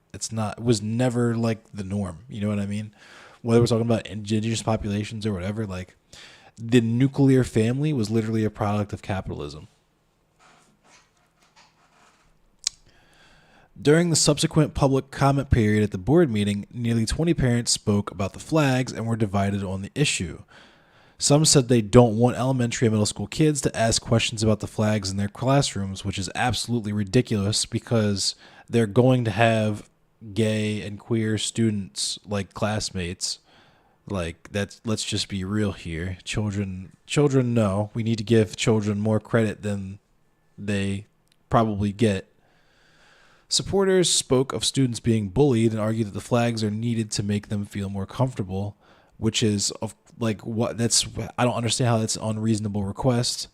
was never like the norm. You know what I mean? Whether we're talking about indigenous populations or whatever, like the nuclear family was literally a product of capitalism. During the subsequent public comment period at the board meeting, nearly 20 parents spoke about the flags and were divided on the issue. Some said they don't want elementary and middle school kids to ask questions about the flags in their classrooms, which is absolutely ridiculous because they're going to have gay and queer students like classmates. Like, that's, let's just be real here. Children know we need to give children more credit than they probably get. Supporters spoke of students being bullied and argued that the flags are needed to make them feel more comfortable, which is of like what that's I don't understand how that's an unreasonable request.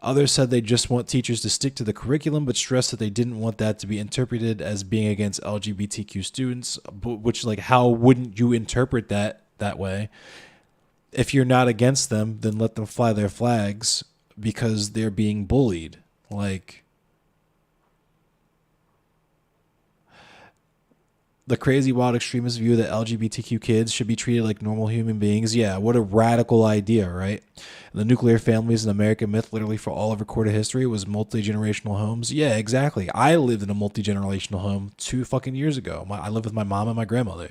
Others said they just want teachers to stick to the curriculum, but stressed that they didn't want that to be interpreted as being against LGBTQ students, which, like, how wouldn't you interpret that way? If you're not against them, then let them fly their flags because they're being bullied. Like, the crazy, wild, extremist view that LGBTQ kids should be treated like normal human beings. Yeah, what a radical idea, right? The nuclear family is an American myth literally for all of recorded history. It was multi-generational homes. Yeah, exactly. I lived in a multi-generational home 2 fucking years ago. I lived with my mom and my grandmother.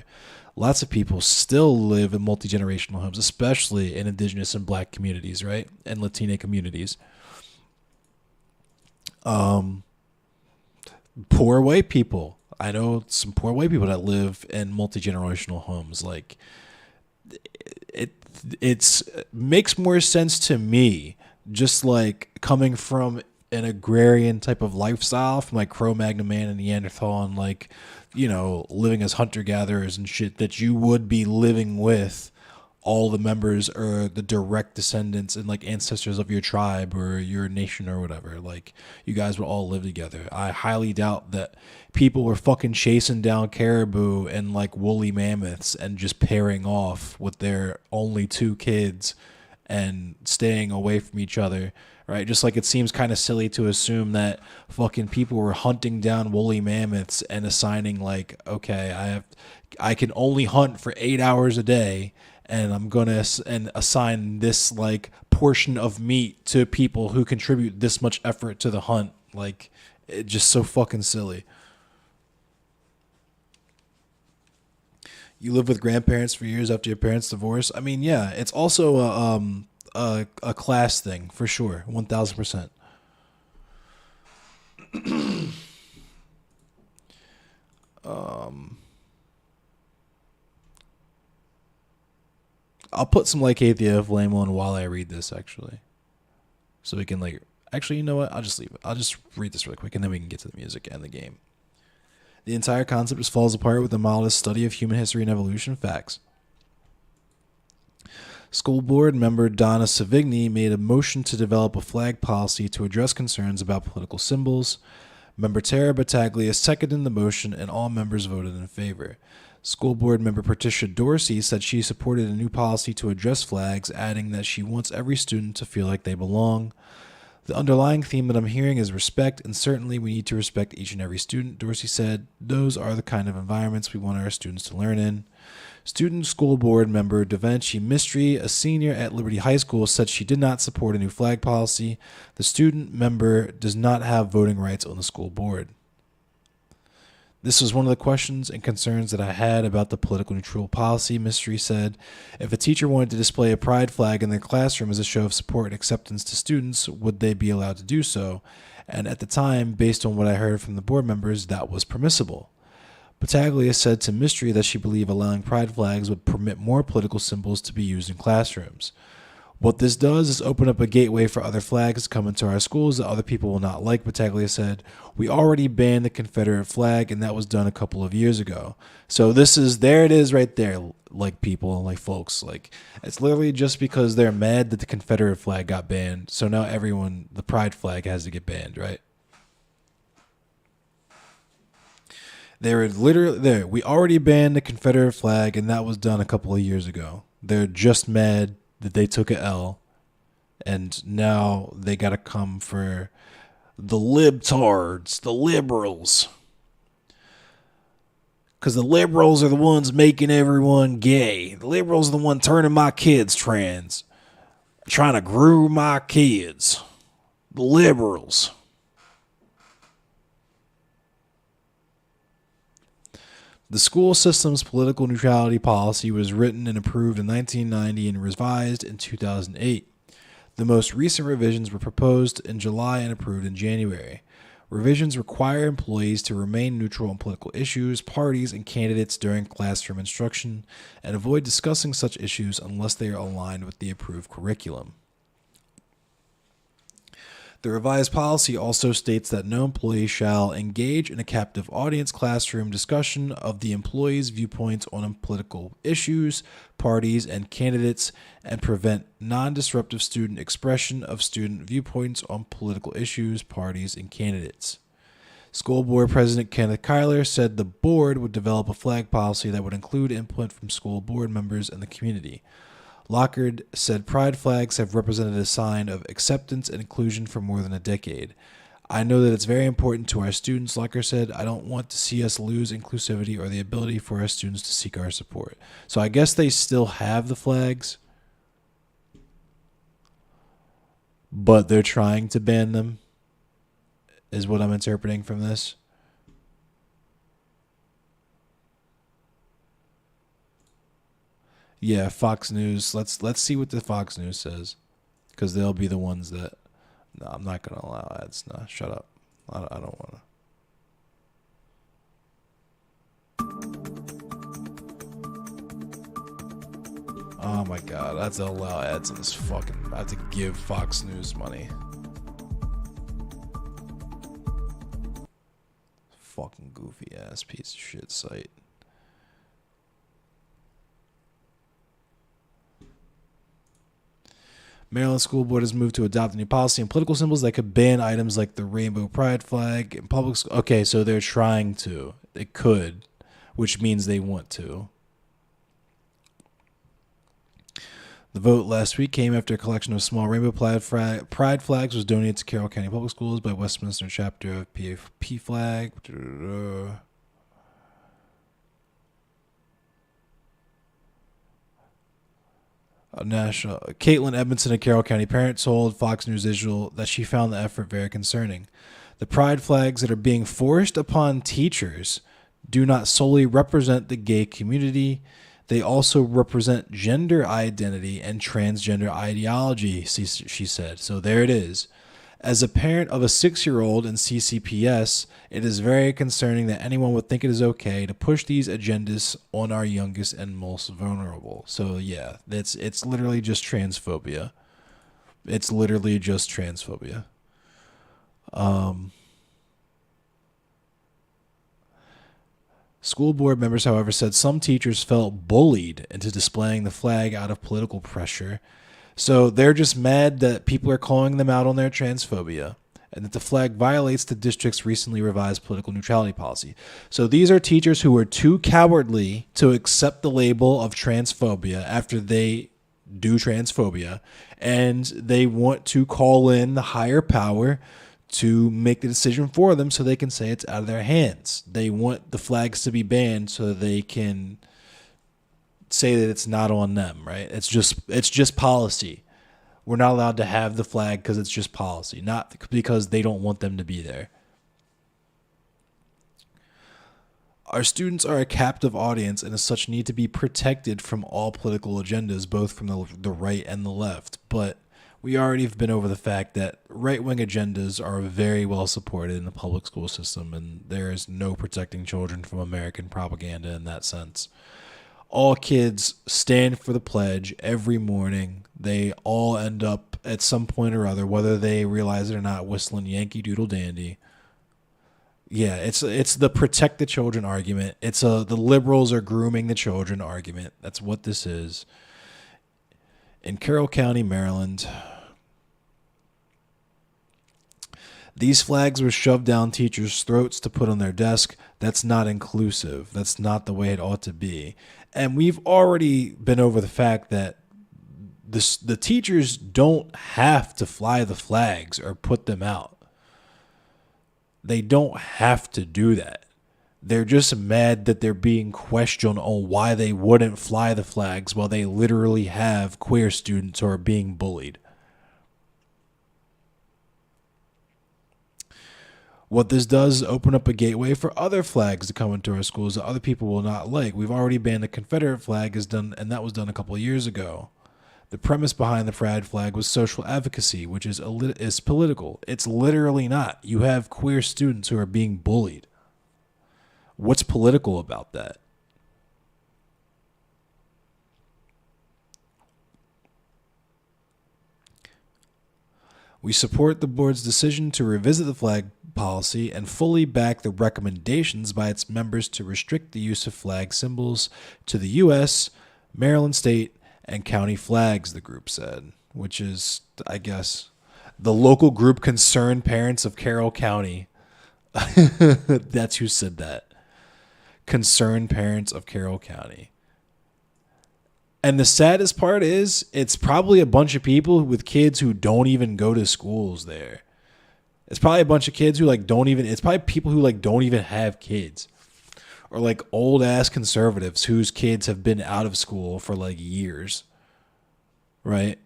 Lots of people still live in multi-generational homes, especially in indigenous and black communities, right? And Latina communities. Poor white people. I know some poor white people that live in multi-generational homes. Like, it makes more sense to me, just like coming from an agrarian type of lifestyle, from like Cro-Magnon man and Neanderthal, and like, you know, living as hunter-gatherers and shit, that you would be living with all the members or the direct descendants and like ancestors of your tribe or your nation or whatever. Like, you guys would all live together. I highly doubt that people were fucking chasing down caribou and like woolly mammoths and just pairing off with their only 2 kids and staying away from each other, right? Just like it seems kind of silly to assume that fucking people were hunting down woolly mammoths and assigning like, okay, I can only hunt for 8 hours a day, and I'm going to assign this like portion of meat to people who contribute this much effort to the hunt. Like, it's just so fucking silly. You live with grandparents for years after your parents' divorce. I mean, yeah, it's also a class thing for sure. 1000%. I'll put some like Athea Flame on while I read this, actually. So we can like, actually, you know what? I'll just leave it. I'll just read this really quick and then we can get to the music and the game. The entire concept just falls apart with the mildest study of human history and evolution facts. School board member Donna Savigny made a motion to develop a flag policy to address concerns about political symbols. Member Tara Battaglia seconded the motion, and all members voted in favor. School board member Patricia Dorsey said she supported a new policy to address flags, adding that she wants every student to feel like they belong. The underlying theme that I'm hearing is respect, and certainly we need to respect each and every student, Dorsey said. Those are the kind of environments we want our students to learn in. Student school board member DaVinci Mistry, a senior at Liberty High School, said she did not support a new flag policy. The student member does not have voting rights on the school board. This was one of the questions and concerns that I had about the political neutral policy, Mistry said. If a teacher wanted to display a pride flag in their classroom as a show of support and acceptance to students, would they be allowed to do so? And at the time, based on what I heard from the board members, that was permissible. Battaglia said to Mistry that she believed allowing pride flags would permit more political symbols to be used in classrooms. What this does is open up a gateway for other flags to come into our schools that other people will not like, Battaglia said. We already banned the Confederate flag, and that was done a couple of years ago. So there it is right there, like people, like folks. Like, it's literally just because they're mad that the Confederate flag got banned, so now the pride flag has to get banned, right? They were literally there. We already banned the Confederate flag, and that was done a couple of years ago. They're just mad that they took a L, and now they got to come for the libtards, the liberals. Because the liberals are the ones making everyone gay. The liberals are the one turning my kids trans. Trying to groom my kids. The liberals. The school system's political neutrality policy was written and approved in 1990 and revised in 2008. The most recent revisions were proposed in July and approved in January. Revisions require employees to remain neutral on political issues, parties, and candidates during classroom instruction, and avoid discussing such issues unless they are aligned with the approved curriculum. The revised policy also states that no employee shall engage in a captive audience classroom discussion of the employee's viewpoints on political issues, parties, and candidates, and prevent non-disruptive student expression of student viewpoints on political issues, parties, and candidates. School Board President Kenneth Kyler said the board would develop a flag policy that would include input from school board members and the community. Lockard said pride flags have represented a sign of acceptance and inclusion for more than a decade. I know that it's very important to our students, Lockard said. I don't want to see us lose inclusivity or the ability for our students to seek our support. So I guess they still have the flags, but they're trying to ban them, is what I'm interpreting from this. Yeah, Fox News. Let's see what the Fox News says, because they'll be the ones that. No, I'm not gonna allow ads. No, shut up. I don't want to. Oh my god, I have to allow ads in this fucking. I have to give Fox News money. Fucking goofy ass piece of shit site. Maryland School Board has moved to adopt a new policy on political symbols that could ban items like the rainbow pride flag in public schools. Okay, so they're trying to. It could, which means they want to. The vote last week came after a collection of small rainbow pride flags was donated to Carroll County Public Schools by Westminster chapter of PFLAG. National Caitlin Edmondson, a Carroll County parent, told Fox News Digital that she found the effort very concerning. The pride flags that are being forced upon teachers do not solely represent the gay community. They also represent gender identity and transgender ideology, she said. So there it is. As a parent of a 6-year-old in CCPS, it is very concerning that anyone would think it is okay to push these agendas on our youngest and most vulnerable. So yeah, it's literally just transphobia. It's literally just transphobia. School board members, however, said some teachers felt bullied into displaying the flag out of political pressure. So they're just mad that people are calling them out on their transphobia and that the flag violates the district's recently revised political neutrality policy. So these are teachers who are too cowardly to accept the label of transphobia after they do transphobia, and they want to call in the higher power to make the decision for them so they can say it's out of their hands. They want the flags to be banned so that they can say that it's not on them, right? It's just policy. We're not allowed to have the flag because it's just policy, not because they don't want them to be there. Our students are a captive audience and as such need to be protected from all political agendas, both from the right and the left. But we already have been over the fact that right-wing agendas are very well supported in the public school system, and there is no protecting children from American propaganda in that sense. All kids stand for the pledge every morning. They all end up at some point or other, whether they realize it or not, whistling Yankee Doodle Dandy. Yeah, it's the protect the children argument. It's the liberals are grooming the children argument. That's what this is. In Carroll County, Maryland, these flags were shoved down teachers' throats to put on their desk. That's not inclusive. That's not the way it ought to be. And we've already been over the fact that the teachers don't have to fly the flags or put them out. They don't have to do that. They're just mad that they're being questioned on why they wouldn't fly the flags while they literally have queer students who are being bullied. What this does is open up a gateway for other flags to come into our schools that other people will not like. We've already banned the Confederate flag, and that was done a couple of years ago. The premise behind the pride flag was social advocacy, which is political. It's literally not. You have queer students who are being bullied. What's political about that? We support the board's decision to revisit the flag policy and fully back the recommendations by its members to restrict the use of flag symbols to the U.S., Maryland state, and county flags, the group said, which is, I guess, the local group Concerned Parents of Carroll County. That's who said that. Concerned Parents of Carroll County. And the saddest part is it's probably a bunch of people with kids who don't even go to schools there. It's probably a bunch of kids who it's probably people who don't even have kids. Or old ass conservatives whose kids have been out of school for years. Right?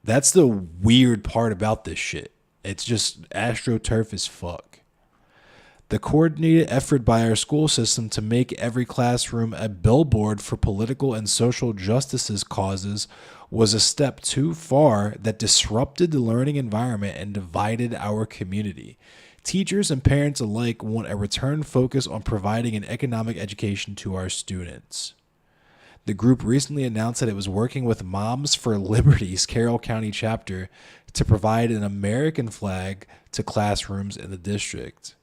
That's the weird part about this shit. It's just astroturf as fuck. The coordinated effort by our school system to make every classroom a billboard for political and social justice causes was a step too far that disrupted the learning environment and divided our community. Teachers and parents alike want a return focus on providing an economic education to our students. The group recently announced that it was working with Moms for Liberty's Carroll County chapter to provide an American flag to classrooms in the district.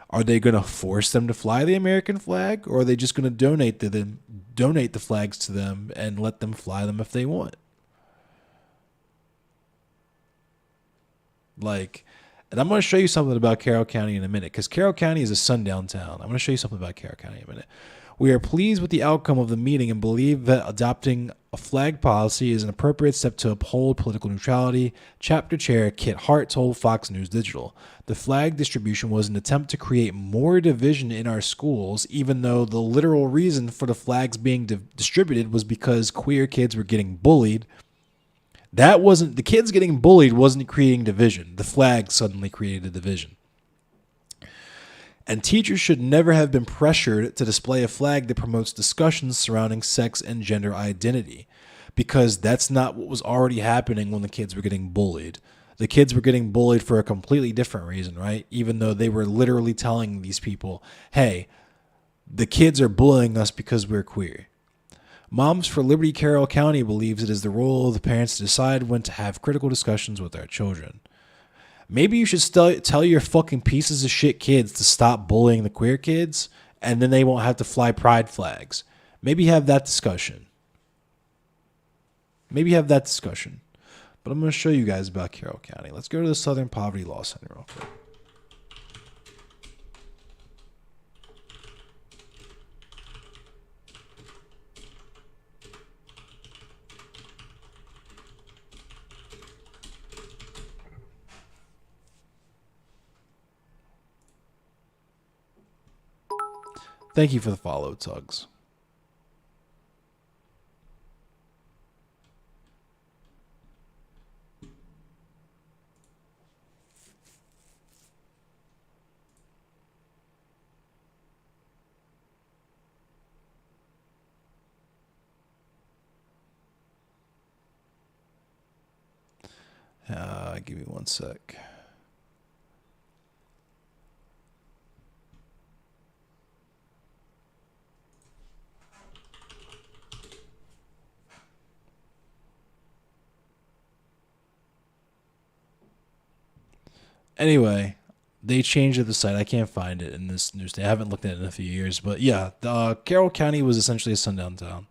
Are they going to force them to fly the American flag, or are they just going to donate the flags to them and let them fly them if they want? And I'm going to show you something about Carroll County in a minute, because Carroll County is a sundown town. I'm going to show you something about Carroll County in a minute. We are pleased with the outcome of the meeting and believe that adopting a flag policy is an appropriate step to uphold political neutrality, Chapter Chair Kit Hart told Fox News Digital. The flag distribution was an attempt to create more division in our schools, even though the literal reason for the flags being distributed was because queer kids were getting bullied. The kids getting bullied wasn't creating division. The flag suddenly created a division. And teachers should never have been pressured to display a flag that promotes discussions surrounding sex and gender identity, because that's not what was already happening when the kids were getting bullied. The kids were getting bullied for a completely different reason, right? Even though they were literally telling these people, hey, the kids are bullying us because we're queer. Moms for Liberty Carroll County believes it is the role of the parents to decide when to have critical discussions with their children. Maybe you should tell your fucking pieces of shit kids to stop bullying the queer kids and then they won't have to fly pride flags. Maybe have that discussion. But I'm going to show you guys about Carroll County. Let's go to the Southern Poverty Law Center real quick. Thank you for the follow, Tugs. Give me one sec. Anyway, they changed the site. I can't find it in this news day. I haven't looked at it in a few years, but yeah, Carroll County was essentially a sundown town.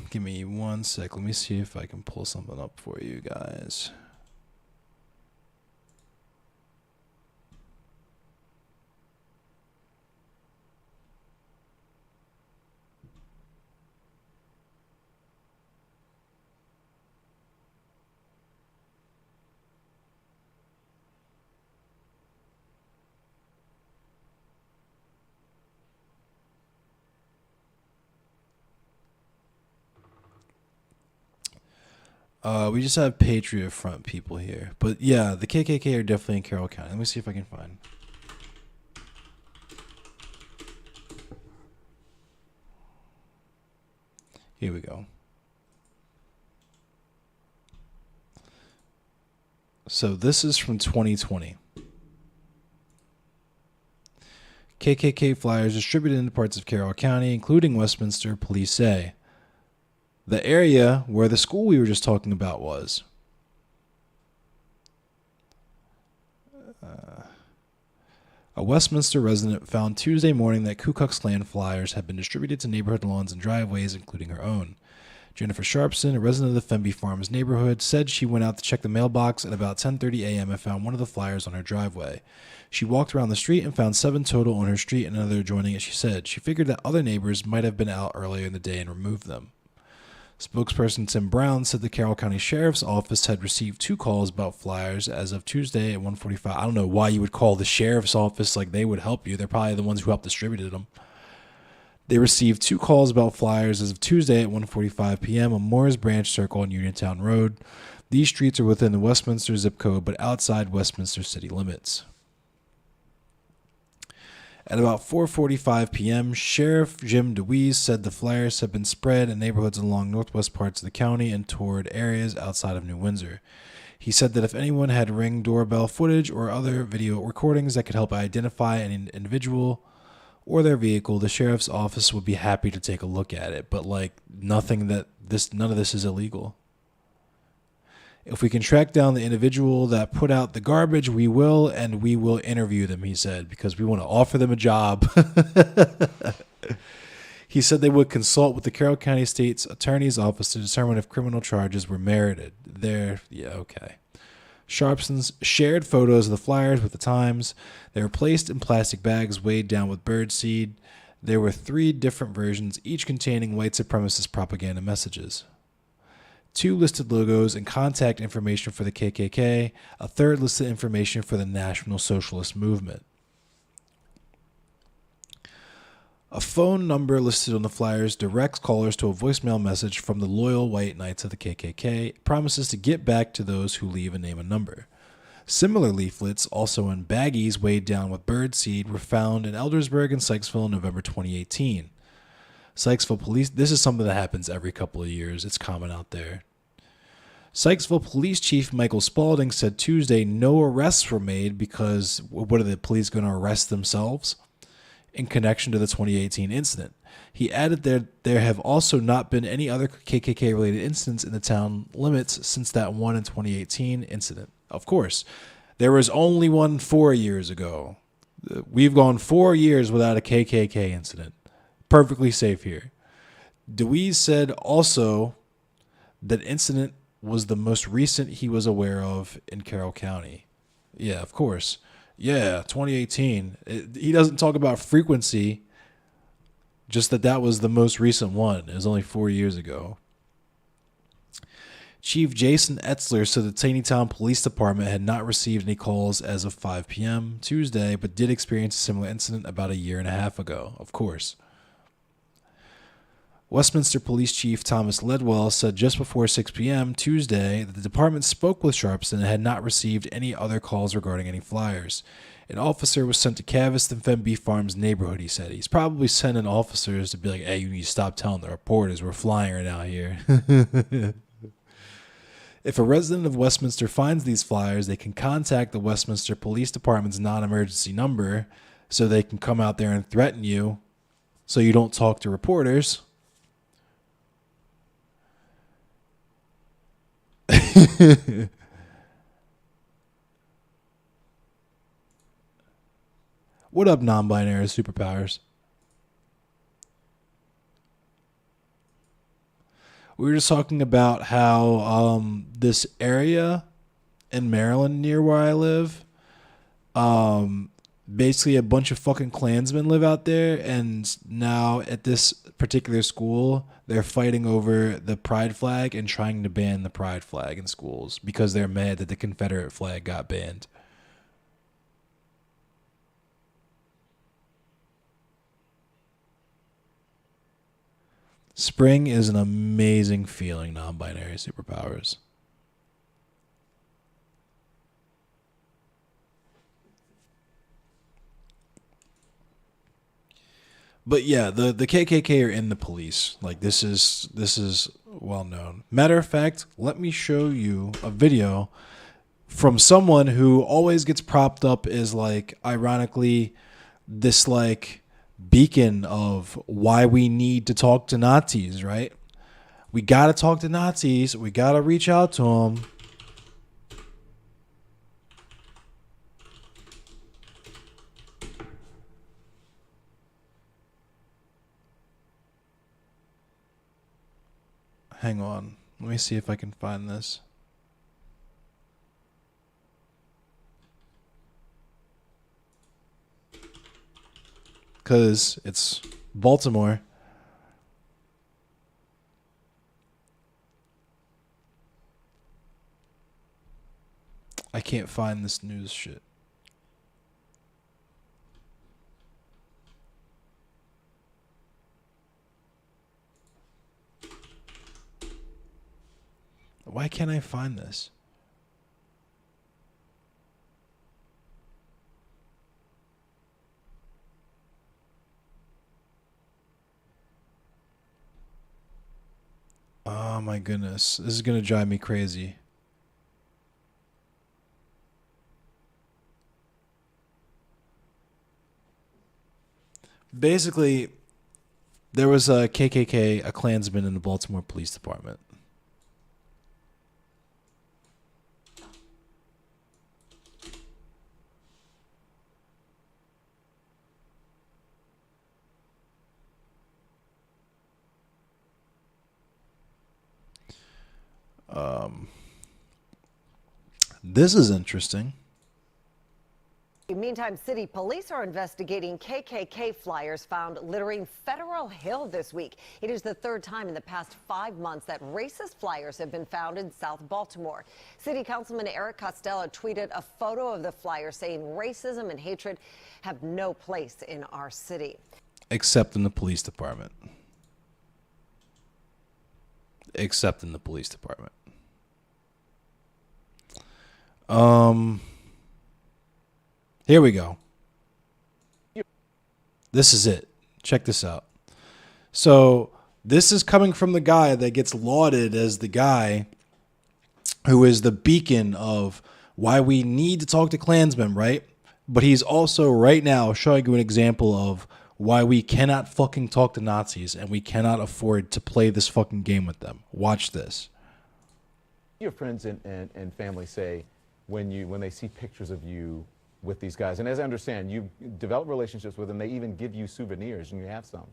Give me one sec. Let me see if I can pull something up for you guys. We just have Patriot Front people here. But yeah, the KKK are definitely in Carroll County. Let me see if I can find. Here we go. So this is from 2020. KKK flyers distributed in parts of Carroll County, including Westminster, police say. The area where the school we were just talking about was. A Westminster resident found Tuesday morning that Ku Klux Klan flyers had been distributed to neighborhood lawns and driveways, including her own. Jennifer Sharpson, a resident of the Fenby Farms neighborhood, said she went out to check the mailbox at about 10:30 a.m. and found one of the flyers on her driveway. She walked around the street and found 7 total on her street and another adjoining it, she said. She figured that other neighbors might have been out earlier in the day and removed them. Spokesperson Tim Brown said the Carroll County Sheriff's Office had received 2 calls about flyers as of Tuesday at 1:45. I don't know why you would call the Sheriff's Office like they would help you. They're probably the ones who helped distribute them. They received 2 calls about flyers as of Tuesday at 1:45 p.m. on Moore's Branch Circle on Uniontown Road. These streets are within the Westminster zip code, but outside Westminster city limits. At about 4:45 p.m., Sheriff Jim DeWeese said the flyers had been spread in neighborhoods along northwest parts of the county and toward areas outside of New Windsor. He said that if anyone had Ring doorbell footage or other video recordings that could help identify an individual or their vehicle, the sheriff's office would be happy to take a look at it. But none of this is illegal. If we can track down the individual that put out the garbage, we will, and we will interview them, he said, because we want to offer them a job. He said they would consult with the Carroll County State's Attorney's Office to determine if criminal charges were merited. Okay. Sharpson's shared photos of the flyers with the Times. They were placed in plastic bags weighed down with birdseed. There were 3 different versions, each containing white supremacist propaganda messages. 2 listed logos and contact information for the KKK. A 3rd listed information for the National Socialist Movement. A phone number listed on the flyers directs callers to a voicemail message from the loyal white knights of the KKK. It promises to get back to those who leave a name and number. Similar leaflets, also in baggies weighed down with birdseed, were found in Eldersburg and Sykesville in November 2018. Sykesville police, this is something that happens every couple of years. It's common out there. Sykesville Police Chief Michael Spaulding said Tuesday no arrests were made because what are the police going to arrest themselves? in connection to the 2018 incident. He added that there have also not been any other KKK-related incidents in the town limits since that one in 2018 incident. Of course, there was only one 4 years ago. We've gone 4 years without a KKK incident. Perfectly safe here. Deweese said also that incident was the most recent he was aware of in Carroll County. Yeah, of course. Yeah, 2018. He doesn't talk about frequency, just that was the most recent one. It was only 4 years ago. Chief Jason Etzler said the Taneytown Police Department had not received any calls as of 5 p.m. Tuesday, but did experience a similar incident about a year and a half ago, of course. Westminster Police Chief Thomas Ledwell said just before 6 p.m. Tuesday that the department spoke with Sharpston and had not received any other calls regarding any flyers. An officer was sent to Cavis and Fenby Farms neighborhood, he said. He's probably sending officers to be like, hey, you need to stop telling the reporters we're flying right out here. If a resident of Westminster finds these flyers, they can contact the Westminster Police Department's non-emergency number so they can come out there and threaten you so you don't talk to reporters. What up, non-binary superpowers? We were just talking about how this area in Maryland near where I live, basically a bunch of fucking Klansmen live out there, and now at this particular school, they're fighting over the pride flag and trying to ban the pride flag in schools because they're mad that the Confederate flag got banned. Spring is an amazing feeling, non-binary superpowers. But yeah, the KKK are in the police. Like this is well known. Matter of fact, let me show you a video from someone who always gets propped up as like ironically this like beacon of why we need to talk to Nazis, right? We got to talk to Nazis. We got to reach out to them. Hang on. Let me see if I can find this. Because it's Baltimore. I can't find this news shit. Why can't I find this? Oh my goodness. This is going to drive me crazy. Basically, there was a KKK, a Klansman in the Baltimore Police Department. This is interesting. Meantime, city police are investigating KKK flyers found littering Federal Hill this week. It is the third time in the past 5 months that racist flyers have been found in South Baltimore. City Councilman Eric Costello tweeted a photo of the flyer saying racism and hatred have no place in our city. Except in the police department. Except in the police department. Here we go. This is it. Check this out. So this is coming from the guy that gets lauded as the guy who is the beacon of why we need to talk to Klansmen, right? But he's also right now showing you an example of why we cannot fucking talk to Nazis and we cannot afford to play this fucking game with them. Watch this. Your friends and family say when they see pictures of you with these guys, and as I understand, you develop relationships with them, they even give you souvenirs, and you have some.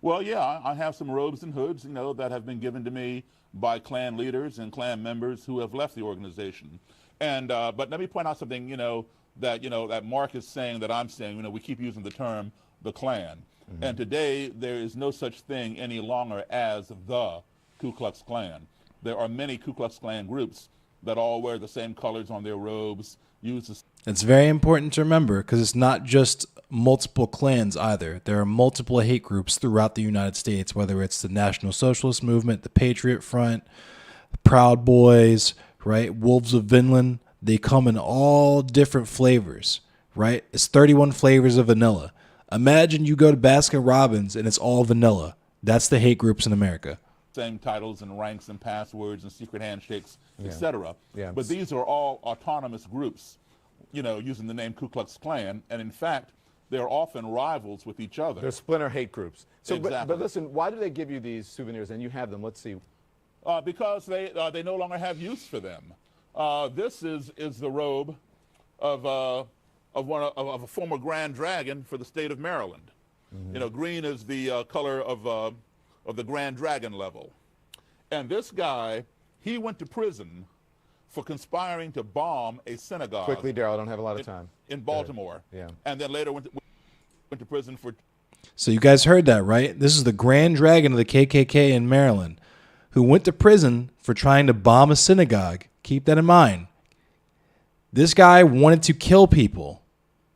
Well, yeah, I have some robes and hoods, that have been given to me by Klan leaders and Klan members who have left the organization. And but let me point out something, that Mark is saying that I'm saying. We keep using the term the Klan, and today there is no such thing any longer as the Ku Klux Klan. There are many Ku Klux Klan groups that all wear the same colors on their robes, use the It's very important to remember because it's not just multiple clans either. There are multiple hate groups throughout the United States, whether it's the National Socialist Movement, the Patriot Front, the Proud Boys, right? Wolves of Vinland. They come in all different flavors, right? It's 31 flavors of vanilla. Imagine you go to Baskin Robbins and it's all vanilla. That's the hate groups in America. same titles and ranks and passwords and secret handshakes, etc. Yeah. But these are all autonomous groups, using the name Ku Klux Klan, and in fact, they're often rivals with each other. They're splinter hate groups. So, Exactly. but listen, why do they give you these souvenirs and you have them? Let's see. Because they no longer have use for them. This is the robe of a former Grand Dragon for the state of Maryland. Green is the color of the Grand Dragon level. And this guy, he went to prison for conspiring to bomb a synagogue. Quickly, Daryl, I don't have a lot of time. In Baltimore. Yeah. And then later went to prison for... So you guys heard that, right? This is the Grand Dragon of the KKK in Maryland who went to prison for trying to bomb a synagogue. Keep that in mind. This guy wanted to kill people,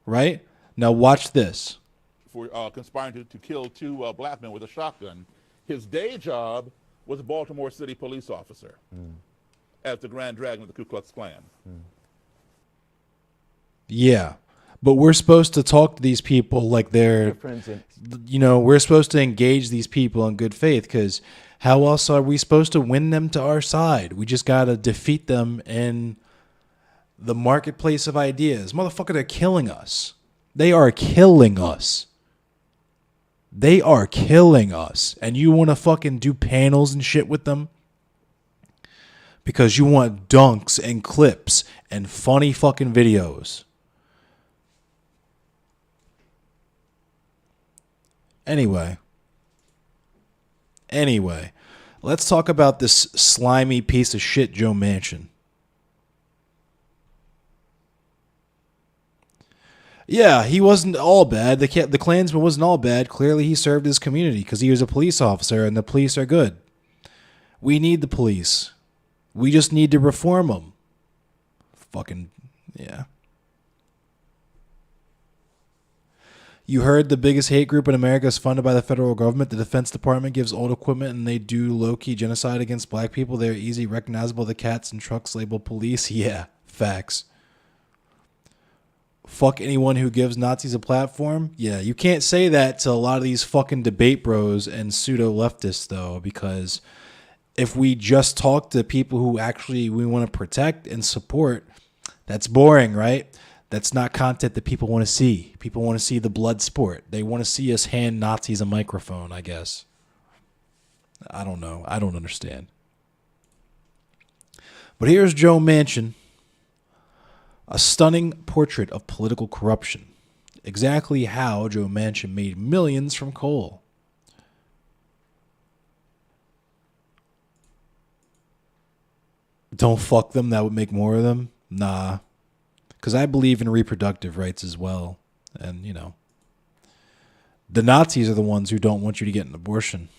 right? Now watch this. For conspiring to kill two black men with a shotgun. His day job was a Baltimore City police officer as the Grand Dragon of the Ku Klux Klan. Yeah. But we're supposed to talk to these people like they're, Friends in, we're supposed to engage these people in good faith because how else are we supposed to win them to our side? We just got to defeat them in the marketplace of ideas. Motherfucker, they're killing us. They are killing us. They are killing us. And you want to fucking do panels and shit with them? Because you want dunks and clips and funny fucking videos. Anyway, let's talk about this slimy piece of shit, Joe Manchin. Yeah, he wasn't all bad. The Klansman wasn't all bad. Clearly, he served his community because he was a police officer, and the police are good. We need the police. We just need to reform them. Fucking, yeah. You heard the biggest hate group in America is funded by the federal government. The Defense Department gives old equipment and they do low-key genocide against black people. They're easy recognizable. The cats and trucks labeled police. Yeah, facts. Fuck anyone who gives Nazis a platform. Yeah, you can't say that to a lot of these fucking debate bros and pseudo-leftists, though, because if we just talk to people who actually we want to protect and support, that's boring, right? That's not content that people want to see. People want to see the blood sport. They want to see us hand Nazis a microphone, I guess. I don't know. I don't understand. But here's Joe Manchin. A stunning portrait of political corruption. Exactly how Joe Manchin made millions from coal. Don't fuck them. That would make more of them. Nah. Because I believe in reproductive rights as well. And, the Nazis are the ones who don't want you to get an abortion.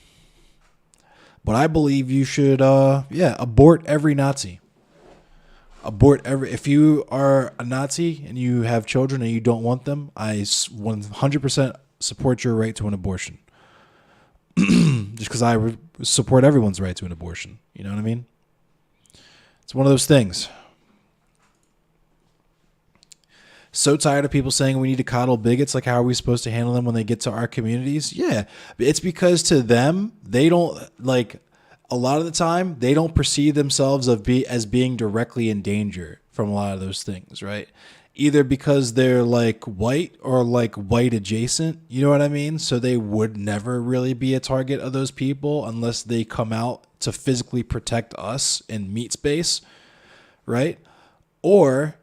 But I believe you should, abort every Nazi. If you are a Nazi and you have children and you don't want them, I 100% support your right to an abortion. Just because I support everyone's right to an abortion. You know what I mean? It's one of those things. So tired of people saying we need to coddle bigots. Like, how are we supposed to handle them when they get to our communities? Yeah, it's because to them, they don't, a lot of the time, they don't perceive themselves as being directly in danger from a lot of those things, right? either because they're like white or like white adjacent, you know what I mean? So they would never really be a target of those people unless they come out to physically protect us in meat space, right? Or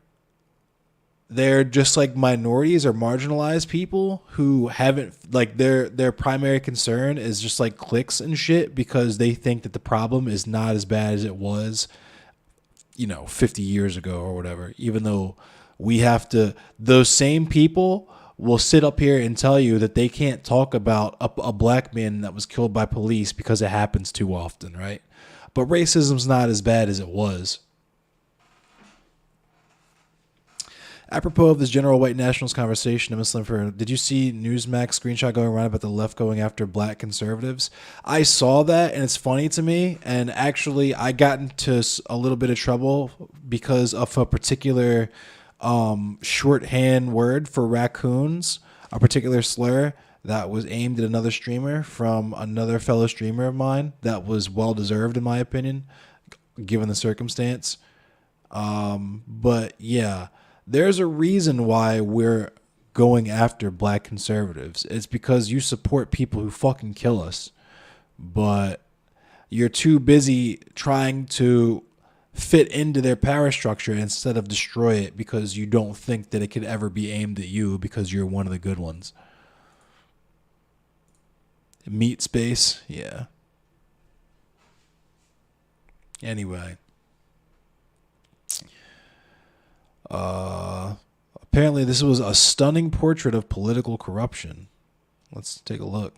they're just like minorities or marginalized people who haven't, like, their primary concern is just like clicks and shit because they think that the problem is not as bad as it was, 50 years ago or whatever, even though we have to, those same people will sit up here and tell you that they can't talk about a black man that was killed by police because it happens too often, right? But racism's not as bad as it was. Apropos of this general white nationalist conversation, did you see Newsmax screenshot going around about the left going after black conservatives? I saw that, and it's funny to me. And actually, I got into a little bit of trouble because of a particular shorthand word for raccoons, a particular slur that was aimed at another streamer from another fellow streamer of mine that was well-deserved, in my opinion, given the circumstance. But yeah. There's a reason why we're going after black conservatives. It's because you support people who fucking kill us. But you're too busy trying to fit into their power structure instead of destroy it because you don't think that it could ever be aimed at you because you're one of the good ones. Meat space, yeah. Anyway. Apparently this was a stunning portrait of political corruption. Let's take a look.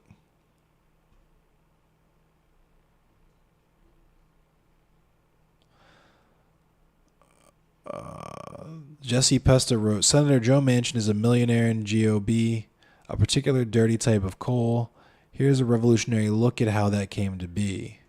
Jesse Pesta wrote, Senator Joe Manchin is a millionaire in GOB, a particular dirty type of coal. Here's a revolutionary look at how that came to be.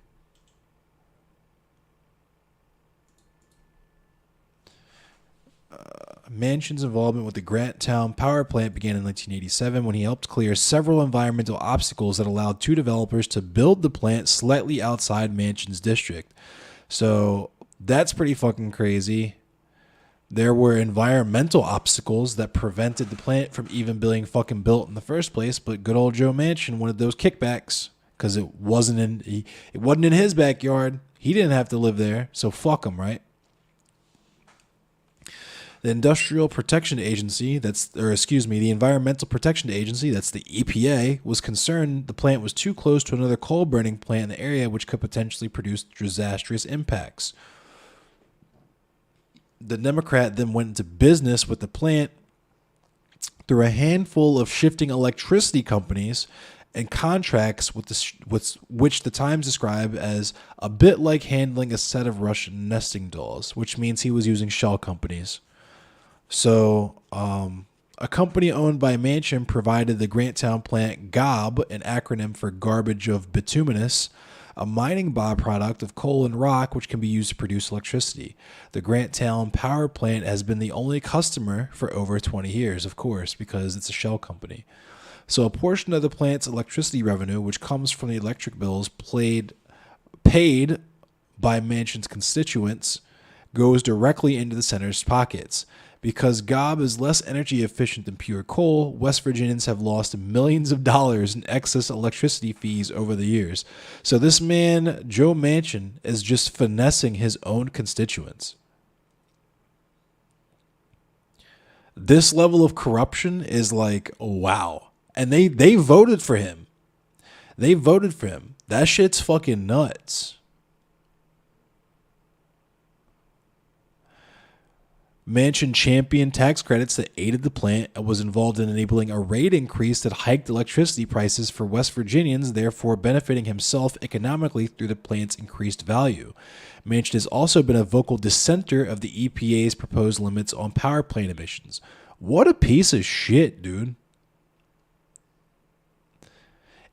Manchin's involvement with the Grant Town power plant began in 1987 when he helped clear several environmental obstacles that allowed two developers to build the plant slightly outside Manchin's district. So that's pretty fucking crazy. There were environmental obstacles that prevented the plant from even being fucking built in the first place, but good old Joe Manchin wanted those kickbacks because it wasn't in his backyard. He didn't have to live there, so fuck him, right? The Industrial Protection Agency, the Environmental Protection Agency, that's the EPA, was concerned the plant was too close to another coal burning plant in the area, which could potentially produce disastrous impacts. The Democrat then went into business with the plant through a handful of shifting electricity companies and contracts with which the Times described as a bit like handling a set of Russian nesting dolls, which means he was using shell companies. So, a company owned by Manchin provided the Granttown plant GOB, an acronym for garbage of bituminous, a mining byproduct of coal and rock which can be used to produce electricity. The Granttown power plant has been the only customer for over 20 years, of course, because it's a shell company. So a portion of the plant's electricity revenue, which comes from the electric bills paid by Manchin's constituents, goes directly into the center's pockets. Because GOB is less energy efficient than pure coal, West Virginians have lost millions of dollars in excess electricity fees over the years. So this man, Joe Manchin, is just finessing his own constituents. This level of corruption is like, wow. And they voted for him. They voted for him. That shit's fucking nuts. Manchin championed tax credits that aided the plant and was involved in enabling a rate increase that hiked electricity prices for West Virginians, therefore benefiting himself economically through the plant's increased value. Manchin has also been a vocal dissenter of the EPA's proposed limits on power plant emissions. What a piece of shit, dude.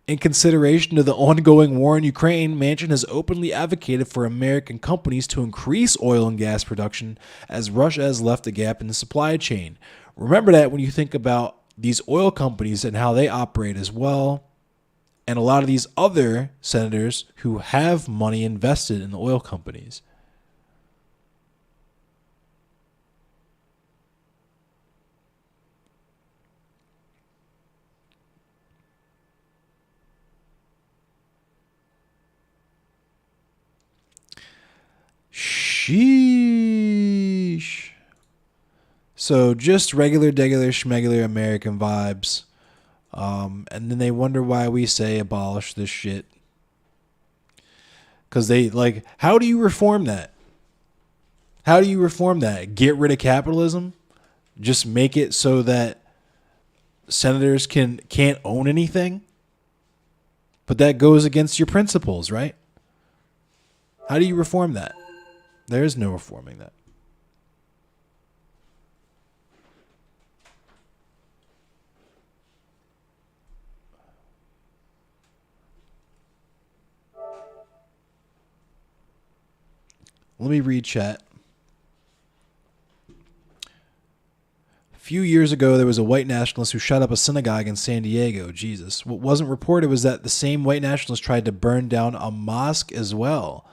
In consideration of the ongoing war in Ukraine, Manchin has openly advocated for American companies to increase oil and gas production as Russia has left a gap in the supply chain. Remember that when you think about these oil companies and how they operate as well, and a lot of these other senators who have money invested in the oil companies. Sheesh. So just regular, degular, schmegular American vibes. And then they wonder why we say abolish this shit. Because they, like, how do you reform that? How do you reform that? Get rid of capitalism? Just make it so that senators can't own anything? But that goes against your principles, right? How do you reform that? There is no reforming that. Let me read chat. A few years ago, there was a white nationalist who shot up a synagogue in San Diego. Jesus. What wasn't reported was that the same white nationalist tried to burn down a mosque as well.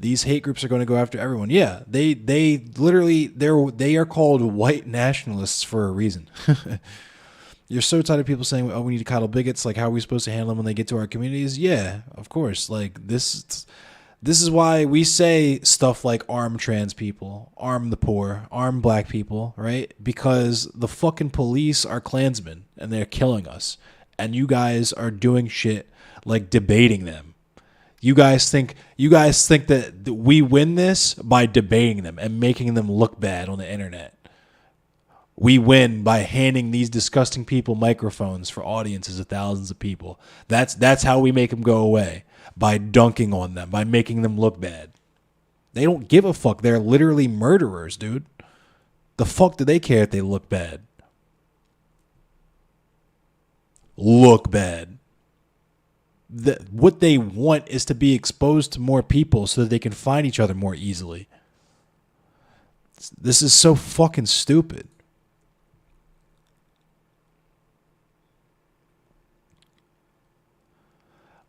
These hate groups are going to go after everyone. Yeah, they literally, they are called white nationalists for a reason. You're so tired of people saying, oh, we need to coddle bigots. Like, how are we supposed to handle them when they get to our communities? Yeah, of course. Like, this is why we say stuff like arm trans people, arm the poor, arm black people, right? Because the fucking police are Klansmen and they're killing us. And you guys are doing shit like debating them. You guys think that we win this by debating them and making them look bad on the internet. We win by handing these disgusting people microphones for audiences of thousands of people. That's how we make them go away. By dunking on them, by making them look bad. They don't give a fuck. They're literally murderers, dude. The fuck do they care if they look bad? Look bad. What they want is to be exposed to more people so that they can find each other more easily. This is so fucking stupid.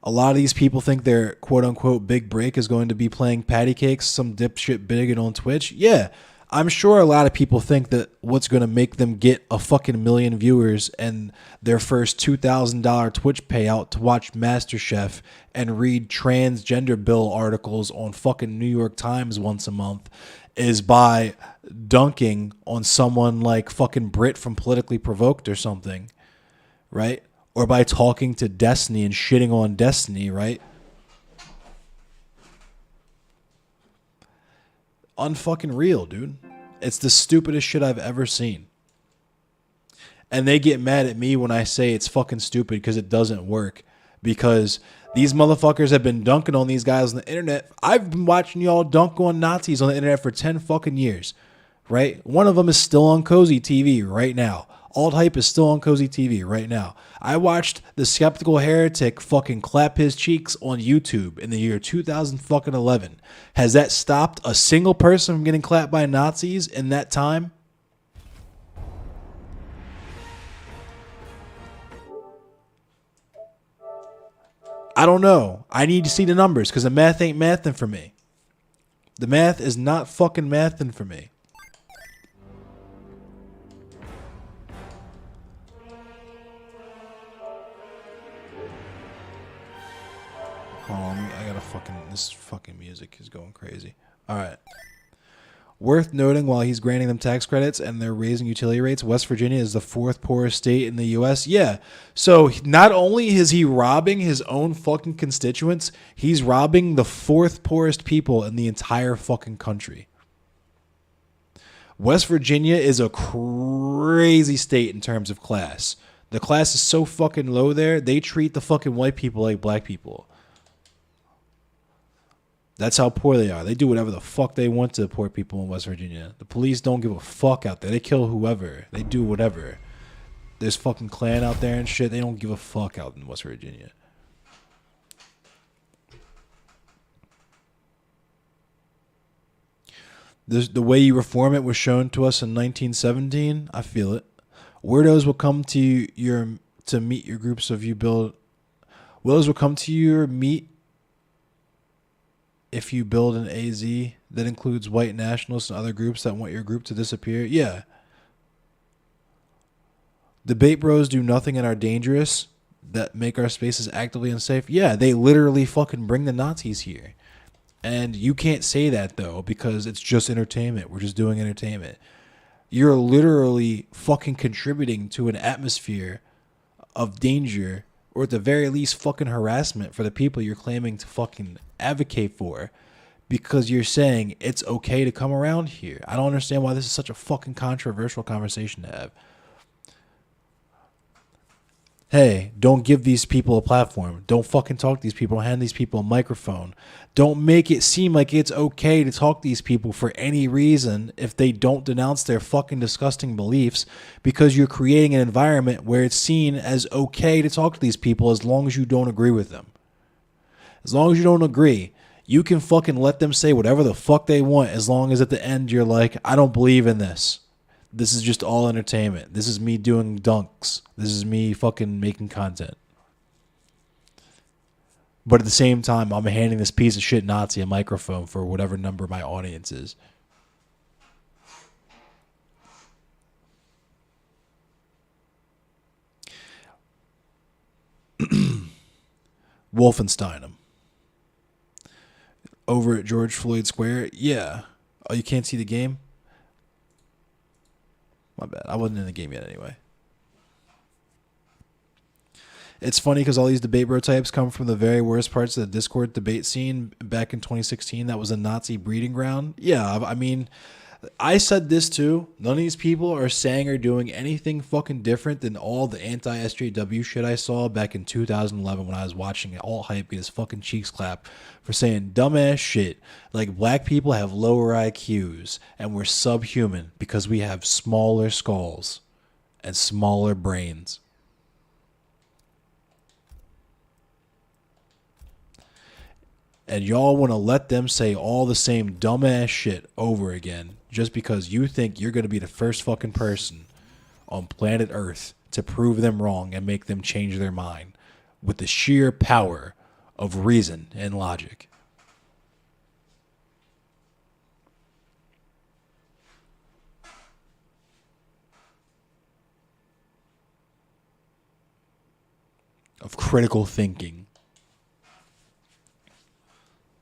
A lot of these people think their quote-unquote big break is going to be playing patty cakes, some dipshit bigot on Twitch. Yeah, I'm sure a lot of people think that what's going to make them get a fucking million viewers and their first $2,000 Twitch payout to watch MasterChef and read transgender bill articles on fucking New York Times once a month is by dunking on someone like fucking Brit from Politically Provoked or something, right? Or by talking to Destiny and shitting on Destiny, right? Unfucking real, dude. It's the stupidest shit I've ever seen. And they get mad at me when I say it's fucking stupid because it doesn't work. Because these motherfuckers have been dunking on these guys on the internet. I've been watching y'all dunk on Nazis on the internet for 10 fucking years, right? One of them is still on Cozy TV right now. Alt Hype is still on Cozy TV right now. I watched the Skeptical Heretic fucking clap his cheeks on YouTube in the year 2011. Has that stopped a single person from getting clapped by Nazis in that time? I don't know. I need to see the numbers because the math ain't mathing for me. The math is not fucking mathing for me. I gotta this fucking music is going crazy. All right. Worth noting, while he's granting them tax credits and they're raising utility rates, West Virginia is the fourth poorest state in the U.S. Yeah. So not only is he robbing his own fucking constituents, he's robbing the fourth poorest people in the entire fucking country. West Virginia is a crazy state in terms of class. The class is so fucking low there, they treat the fucking white people like black people. That's how poor they are. They do whatever the fuck they want to the poor people in West Virginia. The police don't give a fuck out there. They kill whoever. They do whatever. There's fucking Klan out there and shit. They don't give a fuck out in West Virginia. The way you reform it was shown to us in 1917. I feel it. Weirdos will come to meet your groups if you build. Weirdos will come to your meet if you build an AZ that includes white nationalists and other groups that want your group to disappear. Yeah. Debate bros do nothing and are dangerous that make our spaces actively unsafe. Yeah, they literally fucking bring the Nazis here. And you can't say that, though, because it's just entertainment. We're just doing entertainment. You're literally fucking contributing to an atmosphere of danger, or at the very least fucking harassment for the people you're claiming to fucking advocate for, because you're saying it's okay to come around here. I don't understand why this is such a fucking controversial conversation to have. Hey, don't give these people a platform. Don't fucking talk to these people. Hand these people a microphone. Don't make it seem like it's okay to talk to these people for any reason if they don't denounce their fucking disgusting beliefs, because you're creating an environment where it's seen as okay to talk to these people as long as you don't agree with them. As long as you don't agree, you can fucking let them say whatever the fuck they want, as long as at the end you're like, I don't believe in this. This is just all entertainment. This is me doing dunks. This is me fucking making content. But at the same time, I'm handing this piece of shit Nazi a microphone for whatever number my audience is. Wolfenstein him. Over at George Floyd Square? Yeah. Oh, you can't see the game? My bad. I wasn't in the game yet anyway. It's funny because all these debate bro types come from the very worst parts of the Discord debate scene back in 2016. That was a Nazi breeding ground. Yeah, I mean, I said this too. None of these people are saying or doing anything fucking different than all the anti-SJW shit I saw back in 2011 when I was watching Alt Hype get his fucking cheeks clapped for saying dumbass shit like black people have lower IQs and we're subhuman because we have smaller skulls and smaller brains. And y'all want to let them say all the same dumbass shit over again just because you think you're going to be the first fucking person on planet Earth to prove them wrong and make them change their mind with the sheer power of reason and logic. Of critical thinking.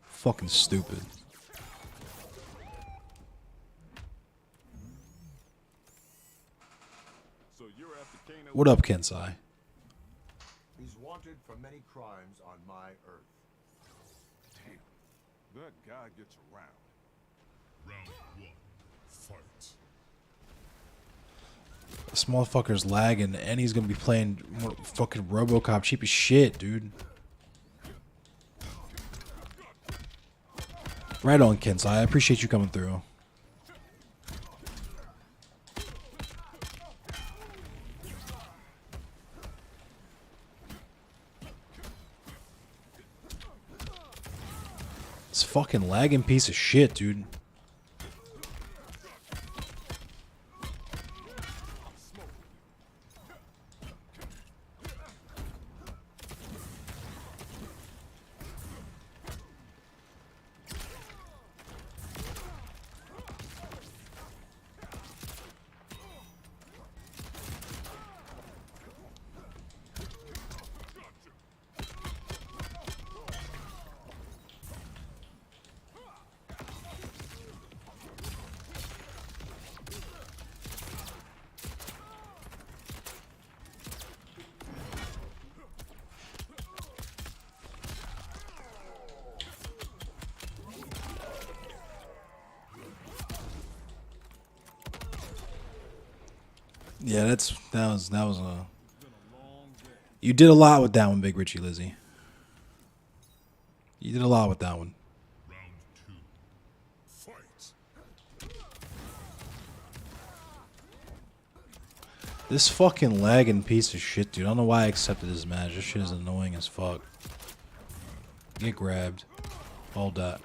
Fucking stupid. So you're after Kano? What up, Kensai? He's wanted for many crimes on my Earth. Damn, that guy gets around. Round one, fight. This motherfucker's lagging and he's gonna be playing fucking RoboCop cheap as shit, dude. Right on, Kensai. I appreciate you coming through. This fucking lagging piece of shit, dude. Yeah, that was a. You did a lot with that one, Big Richie Lizzie. You did a lot with that one. Round two, fight. This fucking lagging piece of shit, dude. I don't know why I accepted this match. This shit is annoying as fuck. Get grabbed. Hold that.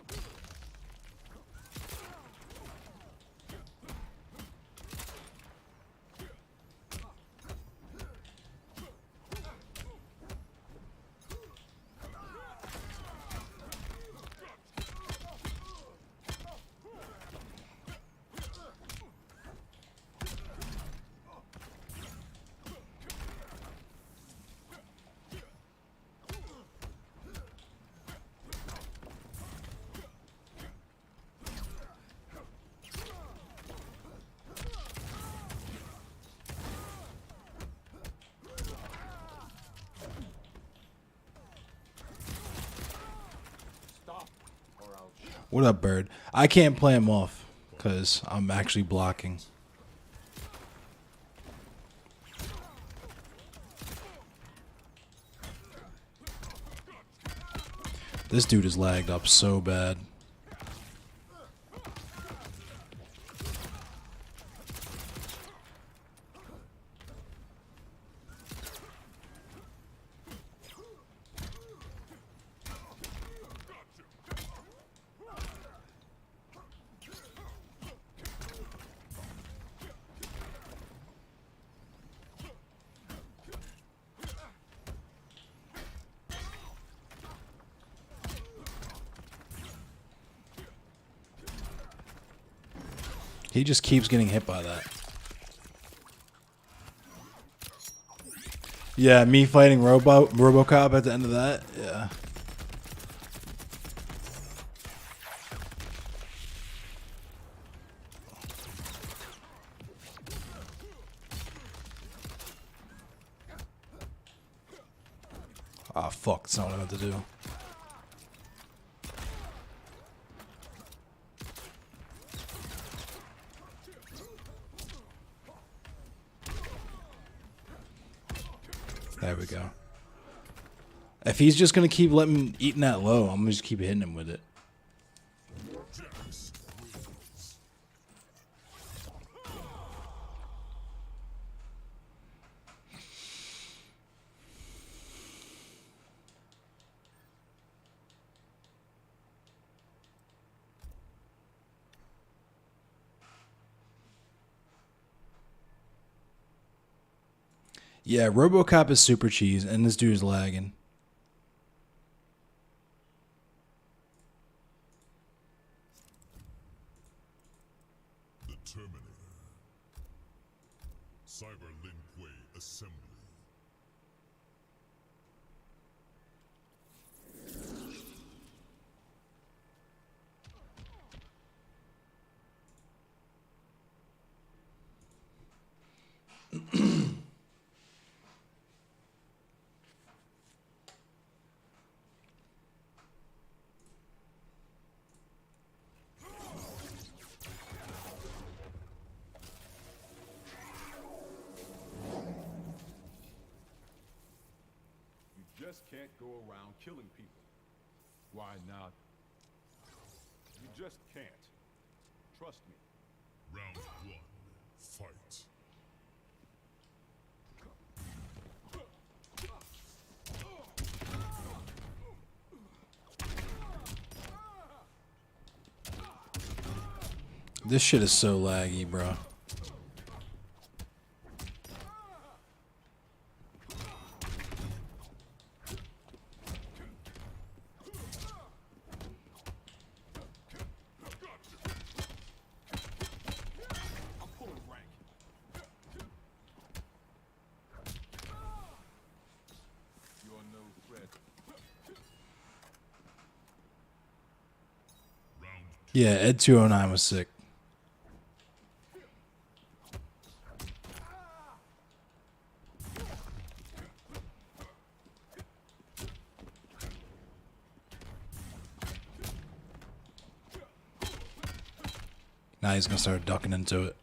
What up, Bird? I can't play him off because I'm actually blocking. This dude is lagged up so bad. He just keeps getting hit by that. Yeah, me fighting RoboCop at the end of that. Yeah. Ah, fuck. That's not what I meant to do. There we go. If he's just gonna keep letting him eating that low, I'm gonna just keep hitting him with it. Yeah, RoboCop is super cheese, and this dude is lagging. The Terminator. Cyberlinkway Assembly. You just can't go around killing people. Why not? You just can't. Trust me. Round 1. Fight. This shit is so laggy, bro. I'm pulling rank. You're no threat. Round 2. Yeah, Ed 209 was sick. Now he's gonna start ducking into it.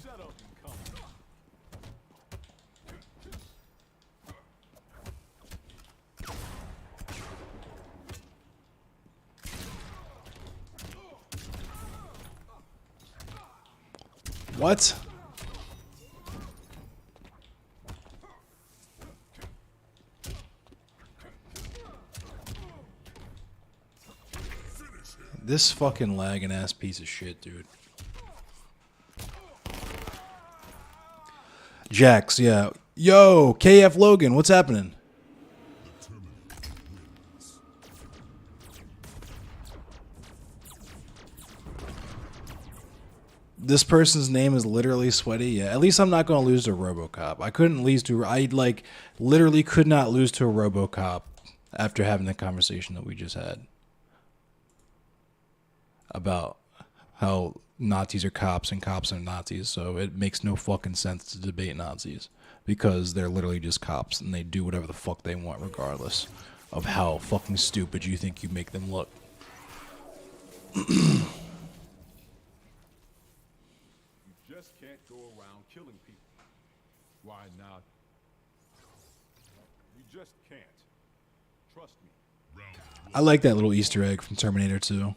Shut up and come. What? This fucking lagging ass piece of shit, dude. Jax, yeah. Yo, KF Logan, what's happening? The Terminator wins. This person's name is literally Sweaty. Yeah, at least I'm not going to lose to RoboCop. I couldn't lose to... I, like, literally could not lose to a RoboCop after having the conversation that we just had. About how Nazis are cops and cops are Nazis, so it makes no fucking sense to debate Nazis because they're literally just cops and they do whatever the fuck they want regardless. of how fucking stupid you think you make them look. You just can't go around killing people. Why not? You just can't. Trust me. Round one. I like that little Easter egg from Terminator 2.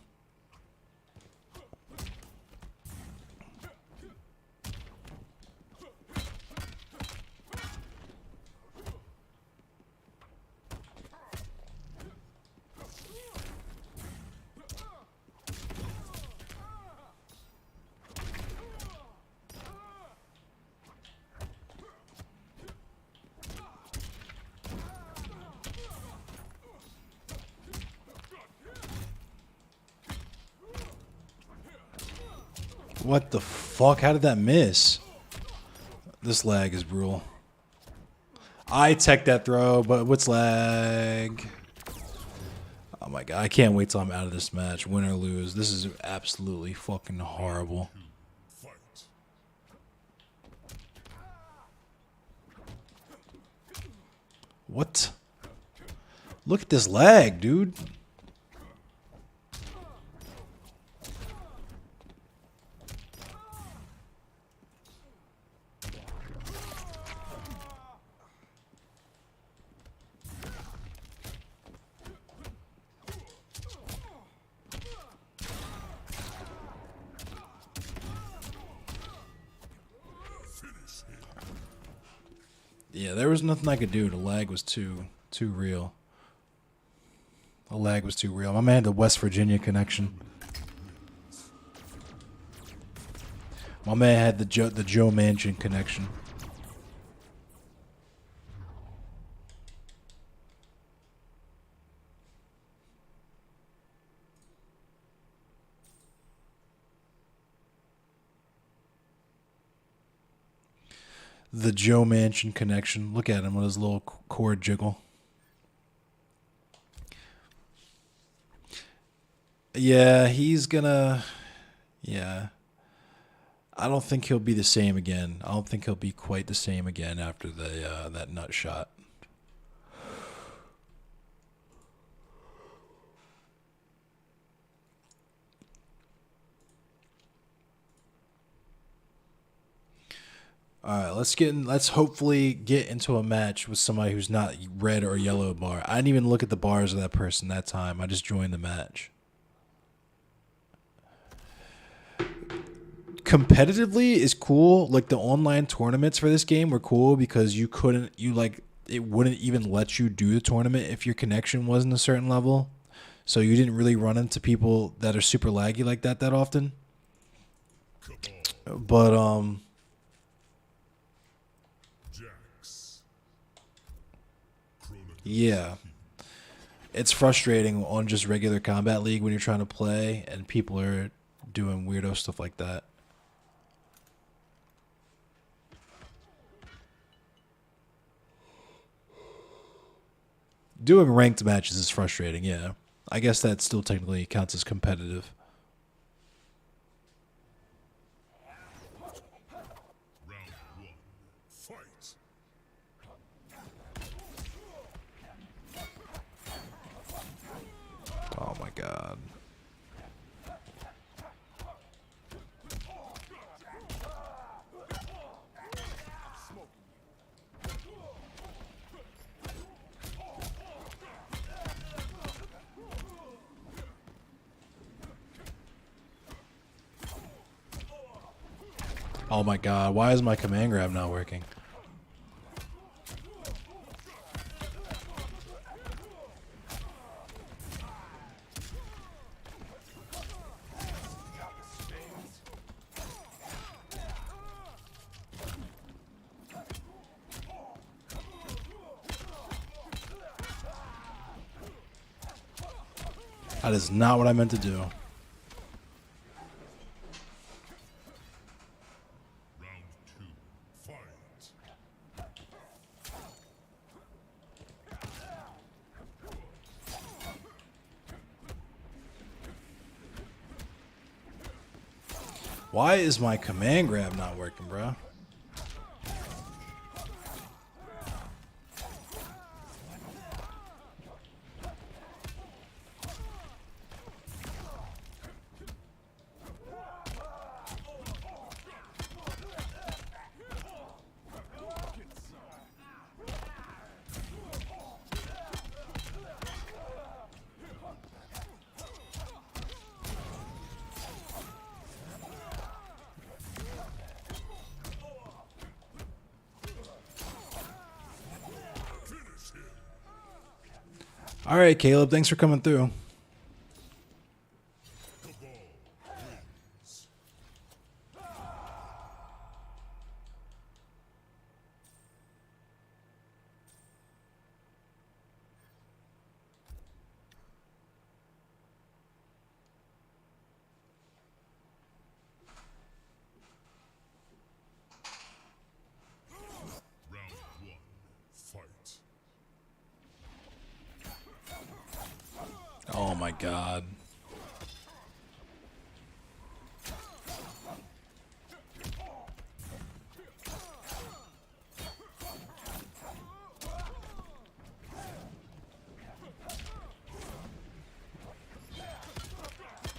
What the fuck? How did that miss? This lag is brutal. I tech that throw, but what's lag? Oh my god, I can't wait till I'm out of this match. Win or lose. This is absolutely fucking horrible. Fight. What? Look at this lag, dude. Yeah, there was nothing I could do. The lag was too real. The lag was too real. My man had the West Virginia connection. My man had the Joe Manchin connection. The Joe Manchin connection. Look at him with his little cord jiggle. Yeah, he's gonna... Yeah. I don't think he'll be the same again. I don't think he'll be quite the same again after the that nut shot. All right, let's hopefully get into a match with somebody who's not red or yellow bar. I didn't even look at the bars of that person that time. I just joined the match. Competitively is cool. Like the online tournaments for this game were cool because it wouldn't even let you do the tournament if your connection wasn't a certain level. So you didn't really run into people that are super laggy like that often. But yeah, it's frustrating on just regular Combat League when you're trying to play and people are doing weirdo stuff like that. Doing ranked matches is frustrating, yeah. I guess that still technically counts as competitive. Round one. Fight. Oh my god. Oh my god, why is my command grab not working? That is not what I meant to do. Round two. Fight. Why is my command grab not working, bro? All right, Caleb, thanks for coming through. Round one. Fight. Oh my god.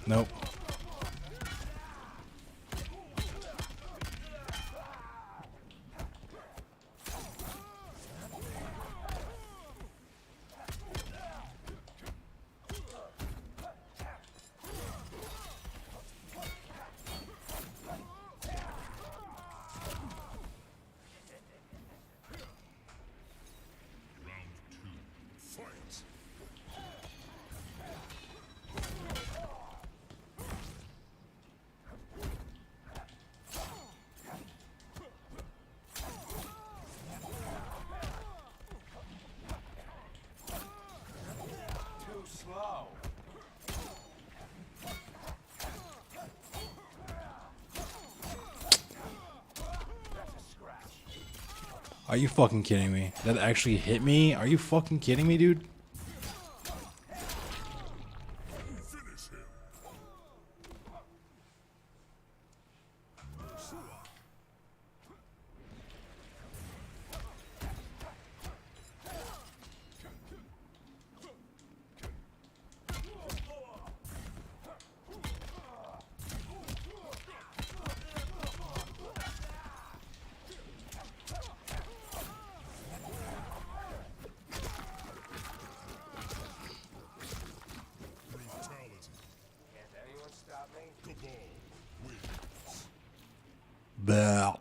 Nope. Round two. Fight. Too slow. Are you fucking kidding me? That actually hit me? Are you fucking kidding me, dude? Finish him. Brutality. Can't anyone stop me? Cabal wins. Bah.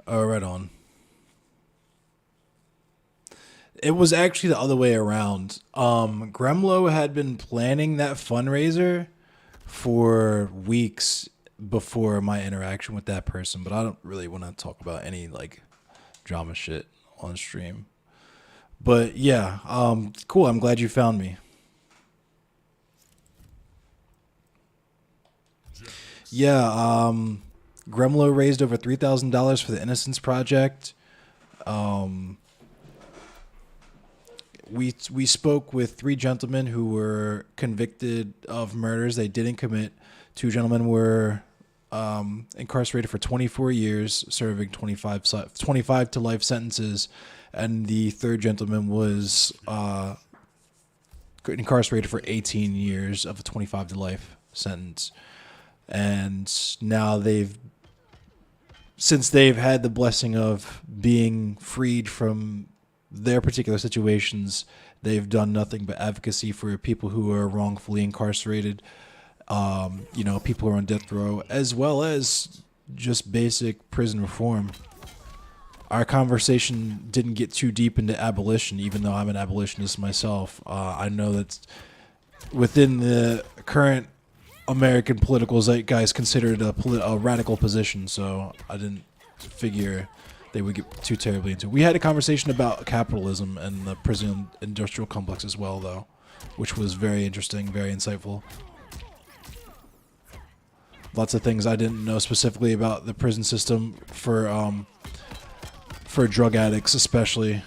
Oh, right on. It was actually the other way around. Gremlo had been planning that fundraiser for weeks before my interaction with that person, but I don't really want to talk about any like drama shit on stream. But yeah, cool. I'm glad you found me. Yeah, Gremlo raised over $3,000 for the Innocence Project. We spoke with 3 gentlemen who were convicted of murders they didn't commit. 2 gentlemen were incarcerated for 24 years, serving 25 to life sentences, and the 3rd gentleman was incarcerated for 18 years of a 25 to life sentence. And now since they've had the blessing of being freed from their particular situations, they've done nothing but advocacy for people who are wrongfully incarcerated, people who are on death row, as well as just basic prison reform. Our conversation didn't get too deep into abolition, even though I'm an abolitionist myself. I know that within the current American political zeitgeist considered a radical position, so I didn't figure they would get too terribly into it. We had a conversation about capitalism and the prison industrial complex as well, though, which was very interesting, very insightful. Lots of things I didn't know specifically about the prison system for drug addicts, especially.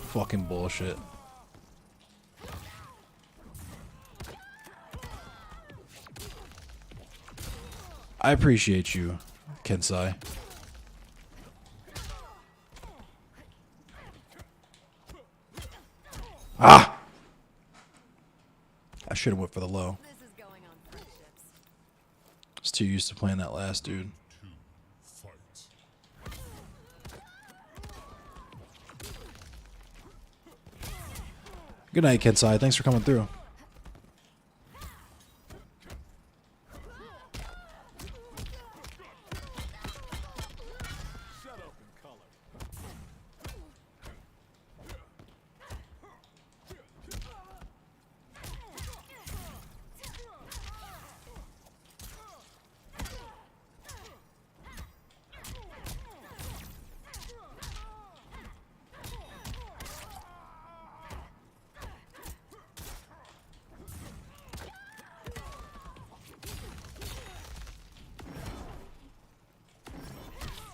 Fucking bullshit. I appreciate you. Kensai. Ah! I should have went for the low. This is going on friendships. I was too used to playing that last dude. Fight. Good night, Kensai. Thanks for coming through. Shut up and color.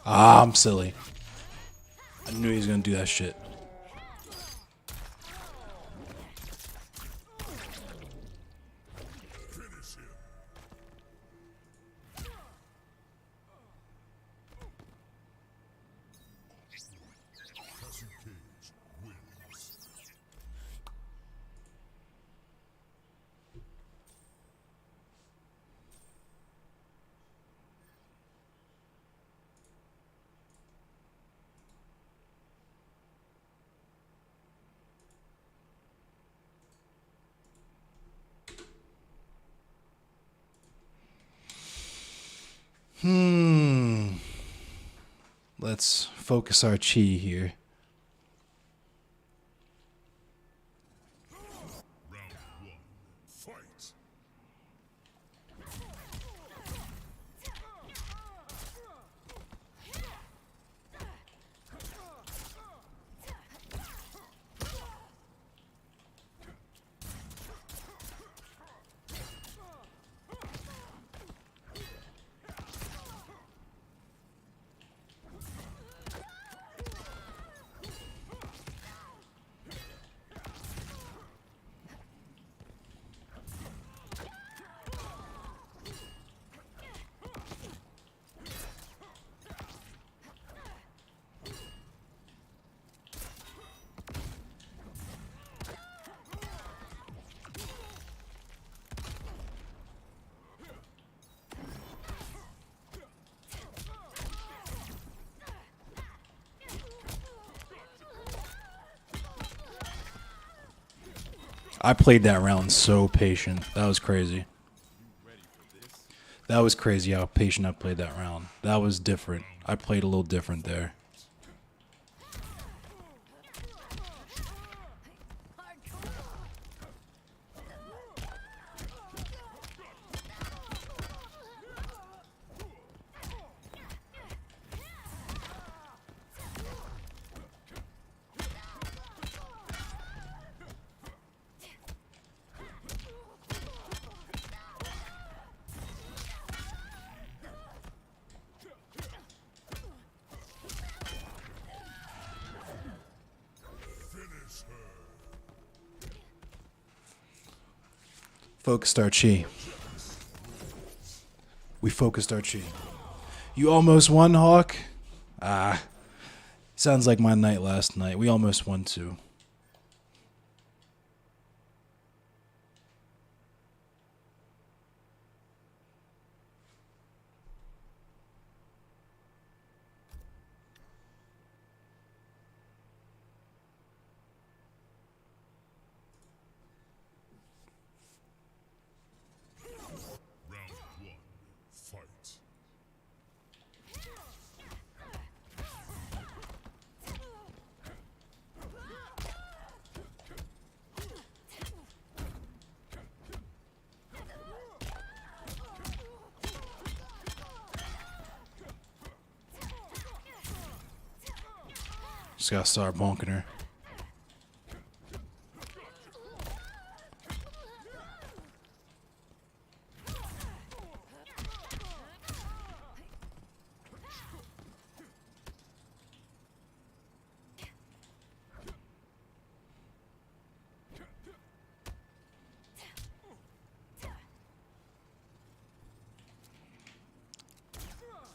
Ah, I'm silly. I knew he was gonna do that shit. Finish him. Cassie Cage wins. Let's focus our chi here. Round one. Fight. I played that round so patient. That was crazy. That was crazy how patient I played that round. That was different. I played a little different there. Finish her. Focused our chi. We focused our chi. You almost won, Hawk? Ah. Sounds like my night last night. We almost won too. Round one. Fight. Just gotta start bonking her.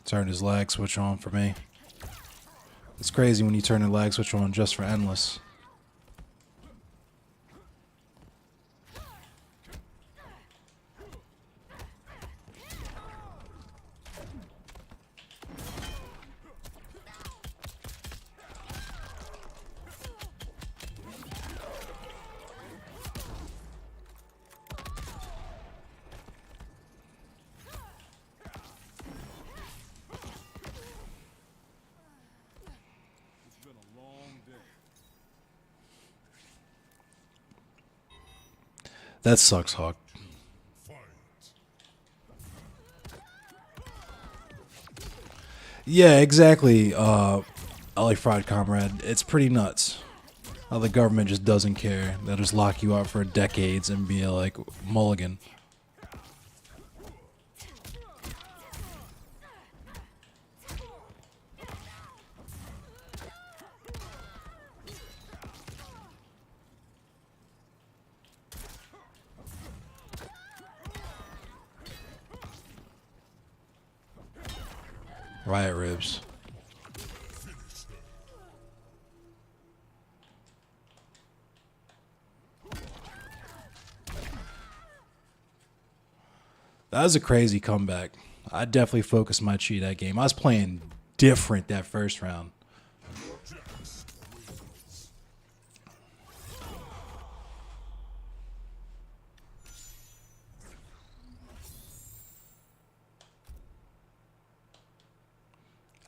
Turned his lag switch on for me. It's crazy when you turn the lag switch on just for Endless. It's been a long day. That sucks, Hawk. Fight. Yeah, exactly, LA Fried Comrade. It's pretty nuts how the government just doesn't care. They'll just lock you up for decades and be like, mulligan. Riot ribs. That was a crazy comeback. I definitely focused my chi that game. I was playing different that first round.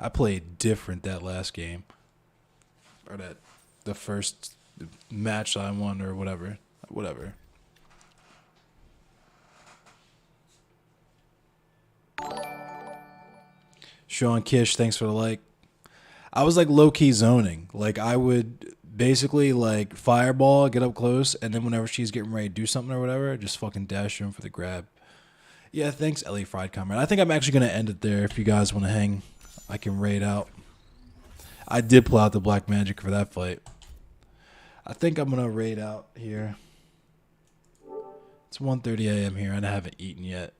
I played different that last game. Or the first match I won or whatever. Whatever. Sean Kish, thanks for the like. I was like low-key zoning. Like I would basically like fireball, get up close, and then whenever she's getting ready to do something or whatever, just fucking dash in for the grab. Yeah, thanks, LA Fried Comrade. I think I'm actually going to end it there. If you guys want to hang, I can raid out. I did pull out the Black Magic for that fight. I think I'm going to raid out here. It's 1:30 a.m. here, and I haven't eaten yet.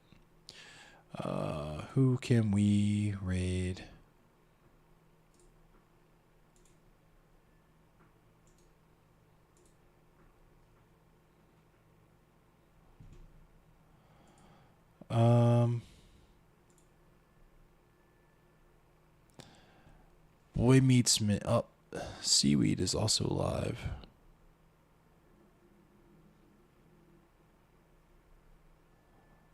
Who can we raid? Boy Meets Me. Oh, Seaweed is also live.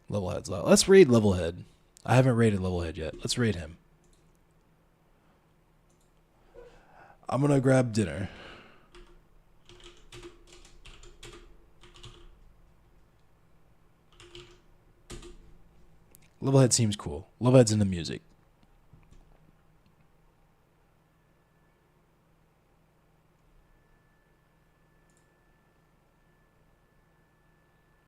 Levelhead's live. Let's raid Levelhead. I haven't raided Levelhead yet. Let's raid him. I'm gonna grab dinner. Levelhead seems cool. Levelhead's into music.